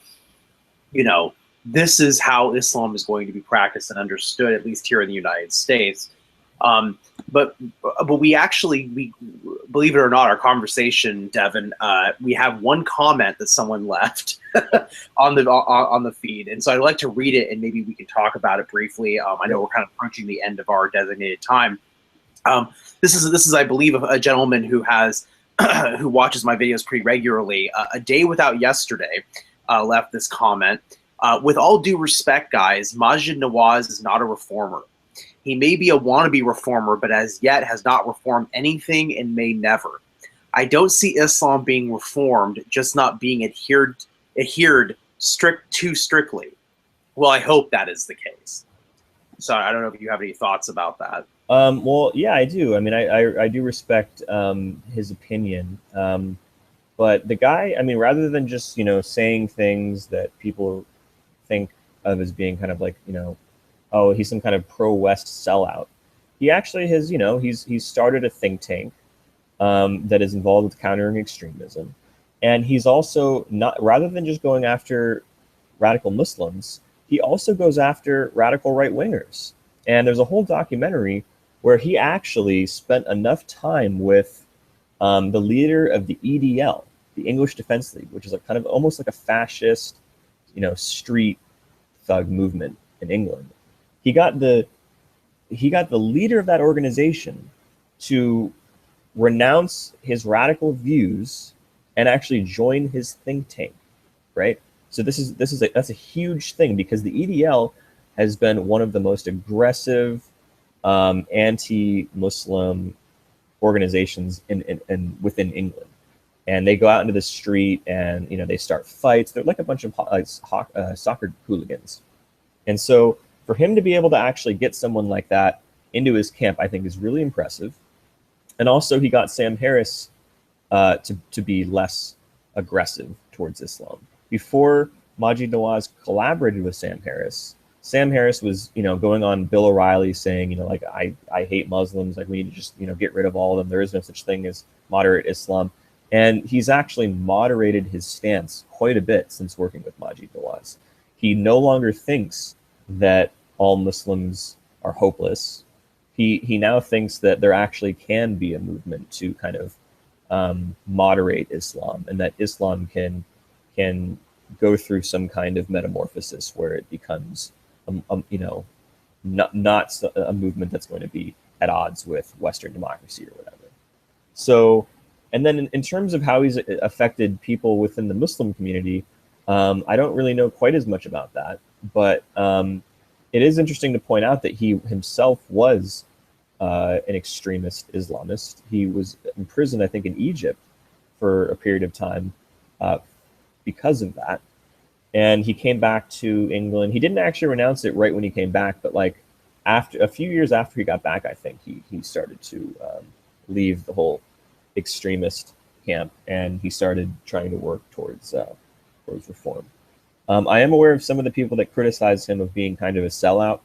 this is how Islam is going to be practiced and understood, at least here in the United States. But we believe it or not, our conversation, Devin, we have one comment that someone left on the feed, and so I'd like to read it, and maybe we can talk about it briefly. I know we're kind of approaching the end of our designated time. This is I believe a gentleman who has who watches my videos pretty regularly. A day without yesterday left this comment. With all due respect, guys, Maajid Nawaz is not a reformer. He may be a wannabe reformer, but as yet has not reformed anything and may never. I don't see Islam being reformed, just not being adhered too strictly. Well, I hope that is the case. So I don't know if you have any thoughts about that. Well, yeah, I do. I mean, I do respect his opinion. But the guy, I mean, rather than just, saying things that people think of as being kind of like, oh, he's some kind of pro-West sellout. he actually has, he's started a think tank that is involved with countering extremism. And he's also not, rather than just going after radical Muslims, he also goes after radical right-wingers. And there's a whole documentary where he actually spent enough time with the leader of the EDL, the English Defense League, which is kind of almost like a fascist, street thug movement in England. He got the leader of that organization to renounce his radical views and actually join his think tank, right? So that's a huge thing, because the EDL has been one of the most aggressive anti-Muslim organizations in within England, and they go out into the street and they start fights. They're like a bunch of soccer hooligans, and so for him to be able to actually get someone like that into his camp, I think is really impressive. And also, he got Sam Harris to be less aggressive towards Islam. Before Maajid Nawaz collaborated with Sam Harris was, going on Bill O'Reilly saying, I hate Muslims, like we need to just, get rid of all of them. There is no such thing as moderate Islam. And he's actually moderated his stance quite a bit since working with Maajid Nawaz. He no longer thinks that all Muslims are hopeless. He now thinks that there actually can be a movement to kind of moderate Islam, and that Islam can go through some kind of metamorphosis where it becomes not a movement that's going to be at odds with Western democracy or whatever. So, and then in terms of how he's affected people within the Muslim community, I don't really know quite as much about that, but it is interesting to point out that he himself was an extremist Islamist. He was imprisoned, I think, in Egypt for a period of time because of that. And he came back to England. He didn't actually renounce it right when he came back, but like after a few years after he got back, I think he started to leave the whole extremist camp, and he started trying to work towards reform. I am aware of some of the people that criticize him of being kind of a sellout.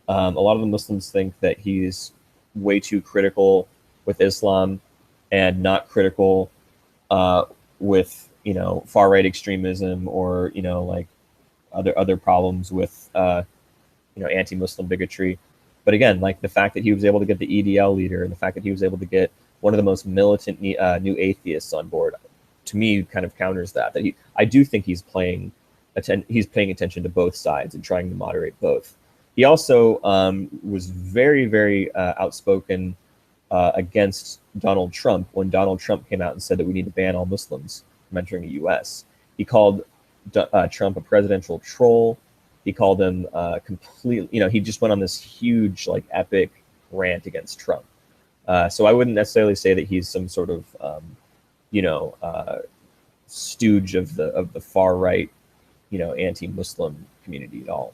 A lot of the Muslims think that he's way too critical with Islam and not critical with far right extremism or like other problems with anti-Muslim bigotry. But again, like the fact that he was able to get the EDL leader and the fact that he was able to get one of the most militant new atheists on board, to me, kind of counters that. I do think he's paying attention to both sides and trying to moderate both. He also was very, very outspoken against Donald Trump when Donald Trump came out and said that we need to ban all Muslims from entering the U.S. He called Trump a presidential troll. He called him completely, he just went on this huge, like, epic rant against Trump. So I wouldn't necessarily say that he's some sort of, stooge of the far right, anti-Muslim community at all.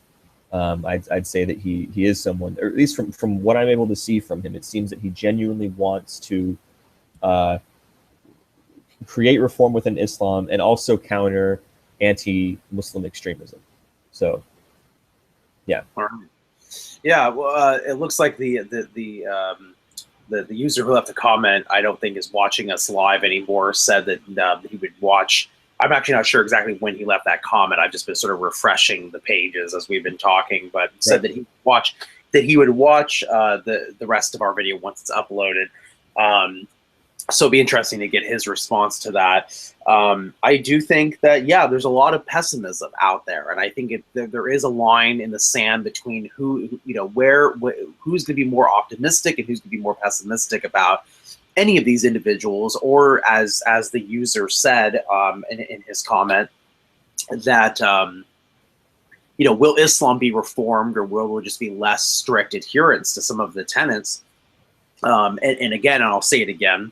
I'd say that he is someone, or at least from what I'm able to see from him, it seems that he genuinely wants to create reform within Islam and also counter anti-Muslim extremism. So, yeah. All right. Yeah. Well, it looks like the user who left the comment, I don't think is watching us live anymore, said that he would watch. I'm actually not sure exactly when he left that comment. I've just been sort of refreshing the pages as we've been talking, but said that he would watch the rest of our video once it's uploaded. So it'd be interesting to get his response to that. I do think that, yeah, there's a lot of pessimism out there, and I think there is a line in the sand between who's going to be more optimistic and who's going to be more pessimistic about any of these individuals, or as the user said in his comment, that will Islam be reformed, or will there just be less strict adherence to some of the tenets? And again, and I'll say it again,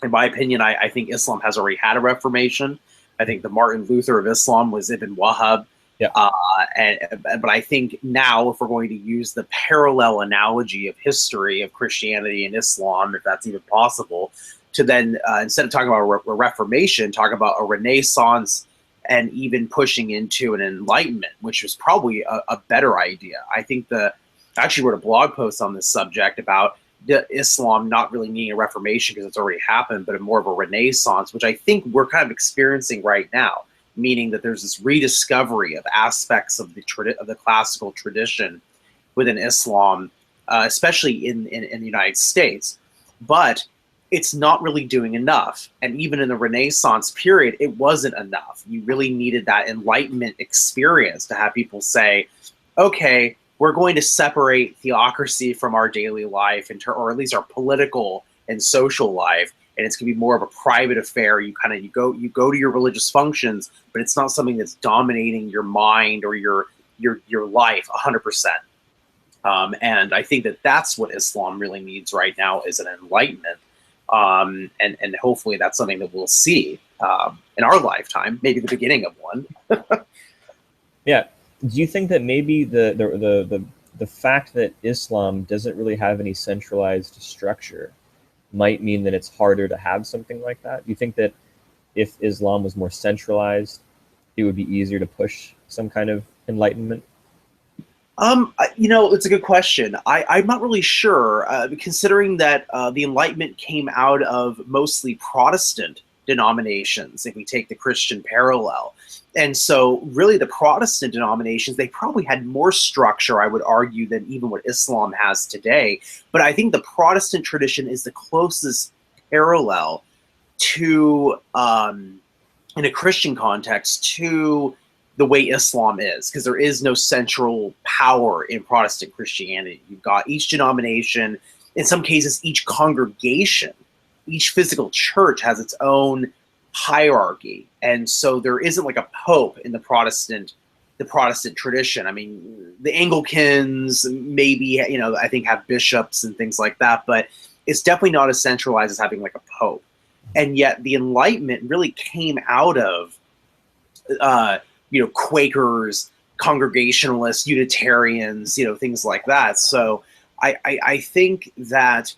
in my opinion, I think Islam has already had a reformation. I think the Martin Luther of Islam was Ibn Wahhab. Yeah. But I think now, if we're going to use the parallel analogy of history of Christianity and Islam, if that's even possible, to then, instead of talking about a reformation, talk about a renaissance and even pushing into an enlightenment, which was probably a better idea. I think I actually wrote a blog post on this subject about Islam not really needing a reformation because it's already happened, but more of a renaissance, which I think we're kind of experiencing right now, meaning that there's this rediscovery of aspects of the classical tradition within Islam, especially in the United States. But it's not really doing enough. And even in the Renaissance period, it wasn't enough. You really needed that Enlightenment experience to have people say, okay, we're going to separate theocracy from our daily life, or at least our political and social life, and it's going to be more of a private affair. You go to your religious functions, but it's not something that's dominating your mind or your life 100%. And I think that that's what Islam really needs right now, is an enlightenment. And hopefully that's something that we'll see in our lifetime, maybe the beginning of one. Yeah. Do you think that maybe the fact that Islam doesn't really have any centralized structure might mean that it's harder to have something like that? Do you think that if Islam was more centralized, it would be easier to push some kind of enlightenment? It's a good question. I'm not really sure, considering that the Enlightenment came out of mostly Protestant denominations, if we take the Christian parallel. And so really the Protestant denominations, they probably had more structure, I would argue, than even what Islam has today. But I think the Protestant tradition is the closest parallel to, in a Christian context, to the way Islam is, because there is no central power in Protestant Christianity. You've got each denomination, in some cases, each congregation, each physical church has its own hierarchy. And so there isn't like a pope in the Protestant tradition. I mean, the Anglicans maybe, I think have bishops and things like that, but it's definitely not as centralized as having like a pope. And yet the Enlightenment really came out of, Quakers, Congregationalists, Unitarians, things like that. So I think that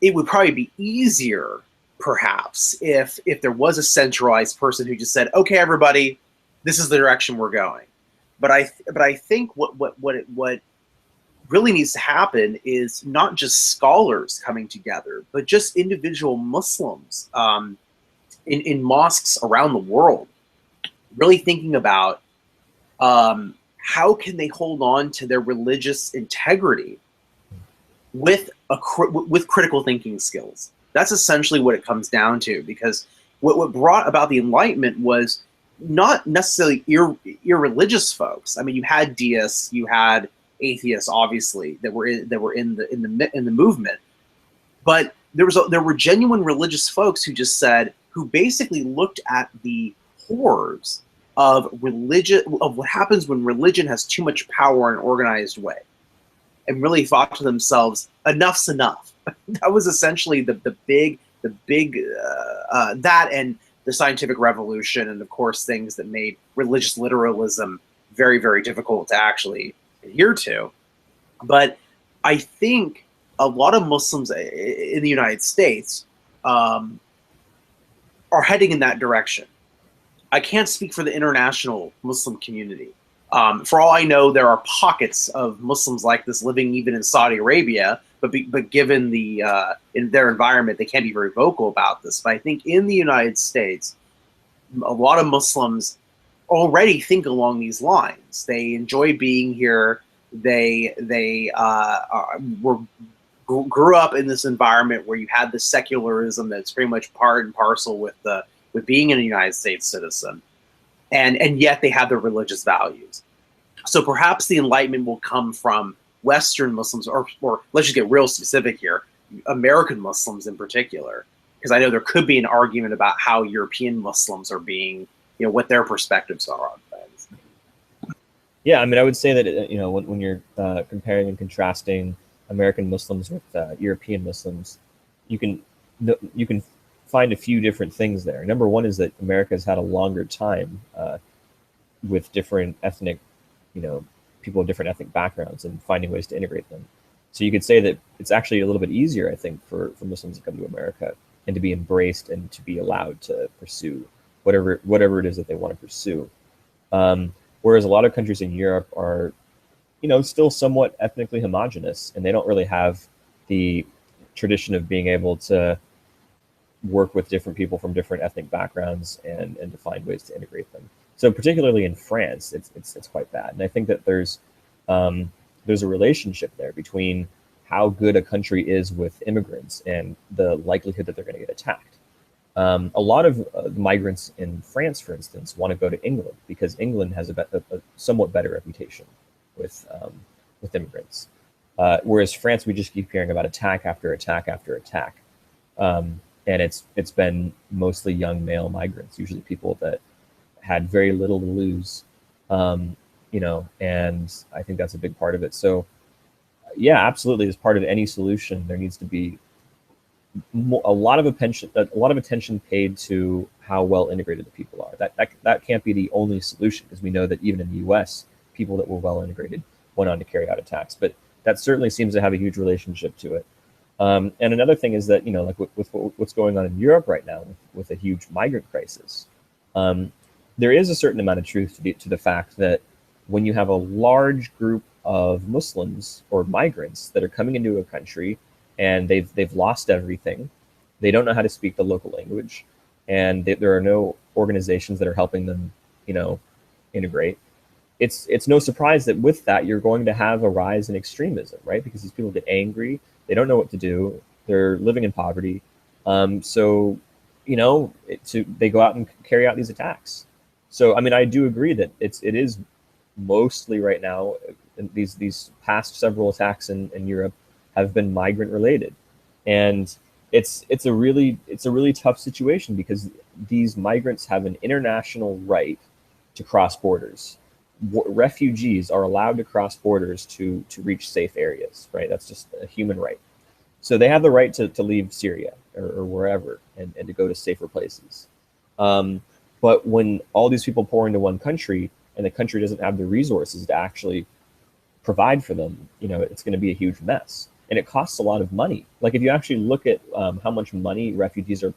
it would probably be easier, perhaps, if there was a centralized person who just said, "Okay, everybody, this is the direction we're going." But I think what really needs to happen is not just scholars coming together, but just individual Muslims in mosques around the world, really thinking about how can they hold on to their religious integrity with critical thinking skills. That's essentially what it comes down to, because what brought about the Enlightenment was not necessarily irreligious folks. I mean, you had deists, you had atheists, obviously, that were in the movement, but there were genuine religious folks who basically looked at the horrors of religion, of what happens when religion has too much power in an organized way, and really thought to themselves, enough's enough. That was essentially the big that, and the scientific revolution, and of course things that made religious literalism very, very difficult to actually adhere to. But I think a lot of Muslims in the United States are heading in that direction. I can't speak for the international Muslim community. For all I know, there are pockets of Muslims like this living even in Saudi Arabia, but given in their environment, they can't be very vocal about this. But I think in the United States, a lot of Muslims already think along these lines. They enjoy being here. They grew up in this environment where you had the secularism that's pretty much part and parcel with being a United States citizen, and yet they have their religious values. So perhaps the Enlightenment will come from Western Muslims, or let's just get real specific here, American Muslims in particular, because I know there could be an argument about how European Muslims are being, what their perspectives are on things. Yeah, I mean, I would say that when you're comparing and contrasting American Muslims with European Muslims, you can find a few different things there. Number one is that America has had a longer time with different ethnic, people of different ethnic backgrounds, and finding ways to integrate them. So you could say that it's actually a little bit easier, I think, for Muslims to come to America and to be embraced and to be allowed to pursue whatever it is that they want to pursue. Whereas a lot of countries in Europe are still somewhat ethnically homogenous, and they don't really have the tradition of being able to work with different people from different ethnic backgrounds and to find ways to integrate them. So particularly in France, it's quite bad. And I think that there's a relationship there between how good a country is with immigrants and the likelihood that they're going to get attacked. A lot of migrants in France, for instance, want to go to England because England has a somewhat better reputation with immigrants. Whereas France, we just keep hearing about attack after attack after attack. And it's been mostly young male migrants, usually people that had very little to lose, and I think that's a big part of it. So, yeah, absolutely, as part of any solution, there needs to be a lot of attention paid to how well integrated the people are. That can't be the only solution, because we know that even in the U.S., people that were well integrated went on to carry out attacks. But that certainly seems to have a huge relationship to it. And another thing is that, like with what's going on in Europe right now with a huge migrant crisis, there is a certain amount of truth to the fact that when you have a large group of Muslims or migrants that are coming into a country and they've lost everything, they don't know how to speak the local language, and there are no organizations that are helping them, integrate. It's no surprise that with that you're going to have a rise in extremism, right? Because these people get angry. They don't know what to do. They're living in poverty. So, they go out and carry out these attacks. So, I mean, I do agree that it is mostly right now, these past several attacks in Europe have been migrant related. And it's a really tough situation, because these migrants have an international right to cross borders. Refugees are allowed to cross borders to reach safe areas, right? That's just a human right. So they have the right to leave Syria or wherever and to go to safer places. But when all these people pour into one country and the country doesn't have the resources to actually provide for them, it's going to be a huge mess. And it costs a lot of money. Like, if you actually look at how much money refugees are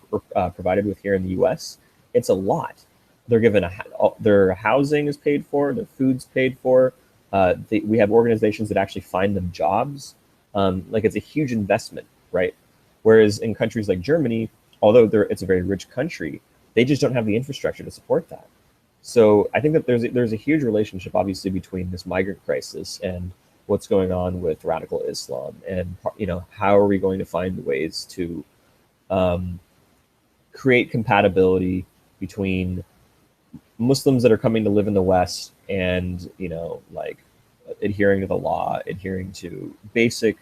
provided with here in the U.S., it's a lot. They're given their housing is paid for, their food's paid for. We have organizations that actually find them jobs. It's a huge investment, right? Whereas in countries like Germany, although it's a very rich country, they just don't have the infrastructure to support that. So I think that there's a huge relationship, obviously, between this migrant crisis and what's going on with radical Islam, and how are we going to find ways to create compatibility between Muslims that are coming to live in the West and adhering to the law, adhering to basic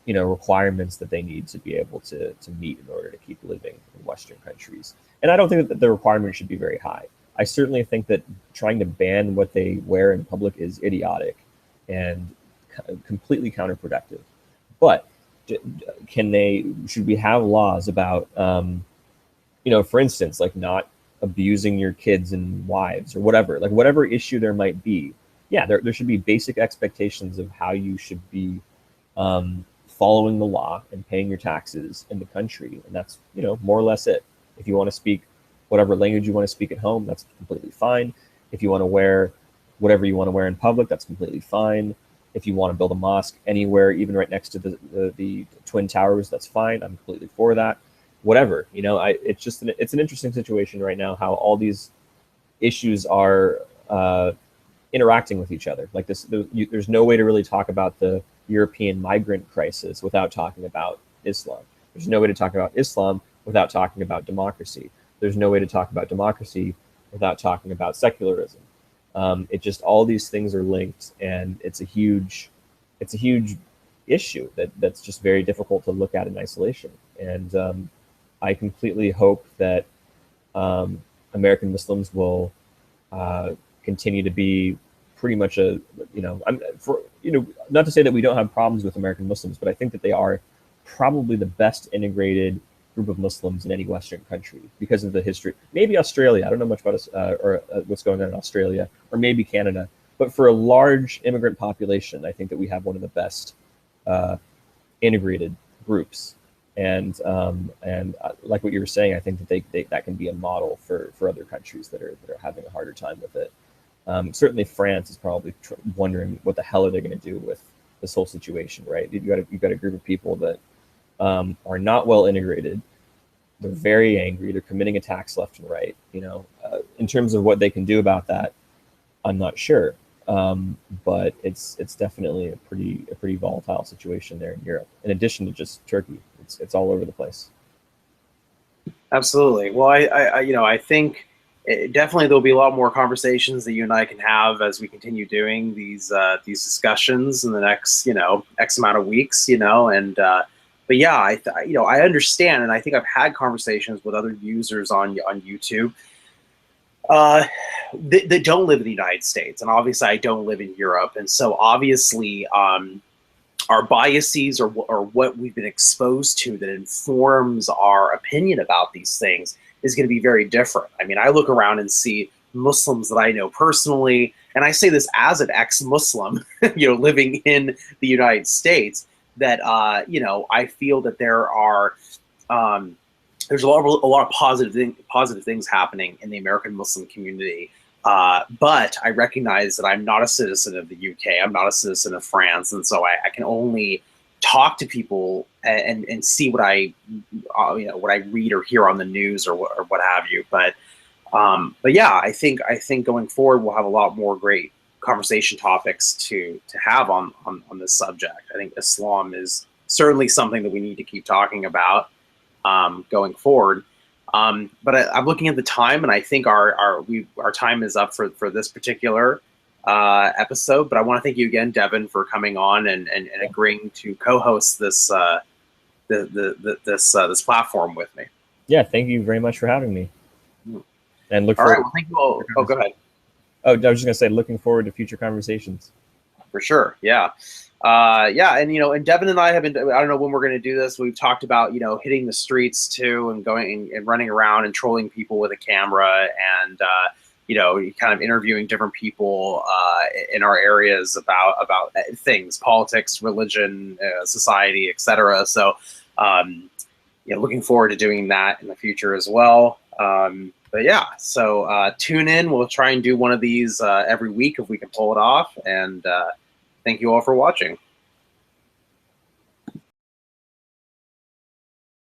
requirements that they need to be able to meet in order to keep living in Western countries. And I don't think that the requirement should be very high. I certainly think that trying to ban what they wear in public is idiotic and completely counterproductive. But should we have laws about, for instance, like not abusing your kids and wives or whatever issue there might be? Yeah, there should be basic expectations of how you should be following the law and paying your taxes in the country. And that's, more or less it. If you want to speak whatever language you want to speak at home, that's completely fine. If you want to wear whatever you want to wear in public, that's completely fine. If you want to build a mosque anywhere, even right next to the Twin Towers, that's fine. I'm completely for that. Whatever, it's an interesting situation right now, how all these issues are interacting with each other. Like this, there's no way to really talk about the European migrant crisis without talking about Islam. There's no way to talk about Islam without talking about democracy. There's no way to talk about democracy without talking about secularism. It just, all these things are linked, and it's a huge issue that's just very difficult to look at in isolation. And I completely hope that American Muslims will continue to be pretty much not to say that we don't have problems with American Muslims, but I think that they are probably the best integrated group of Muslims in any Western country because of the history. Maybe Australia. I don't know much about what's going on in Australia, or maybe Canada. But for a large immigrant population, I think that we have one of the best integrated groups. And like what you were saying, I think that that can be a model for other countries that are having a harder time with it. Certainly France is probably wondering what the hell are they going to do with this whole situation, right? You've got a group of people that are not well integrated. They're very angry. They're committing attacks left and right. In terms of what they can do about that, I'm not sure. But it's definitely a pretty volatile situation there in Europe. In addition to just Turkey, it's all over the place. Absolutely. Well, I think definitely there'll be a lot more conversations that you and I can have as we continue doing these discussions in the next X amount of weeks. But yeah, I understand, and I think I've had conversations with other users on YouTube that don't live in the United States, and obviously I don't live in Europe, and so obviously our biases or what we've been exposed to that informs our opinion about these things is going to be very different. I mean, I look around and see Muslims that I know personally, and I say this as an ex-Muslim, living in the United States, that I feel that there's a lot of positive things happening in the American Muslim community. But I recognize that I'm not a citizen of the UK. I'm not a citizen of France, and so I can only talk to people and see what I read or hear on the news or what have you. But yeah, I think going forward we'll have a lot more great conversation topics to have on this subject. I think Islam is certainly something that we need to keep talking about going forward. But I'm looking at the time, and I think our time is up for this particular episode. But I want to thank you again, Devin, for coming on and agreeing to co-host this this platform with me. Yeah, thank you very much for having me. And look all forward. Right, well, thank you all. Oh, go ahead. Oh, I was just gonna say, looking forward to future conversations. For sure, yeah. Yeah, and Devin and I have been, I don't know when we're going to do this. We've talked about, hitting the streets too and going and running around and trolling people with a camera and, kind of interviewing different people in our areas about things, politics, religion, society, etc. So, looking forward to doing that in the future as well. But yeah, so tune in. We'll try and do one of these every week if we can pull it off. And thank you all for watching.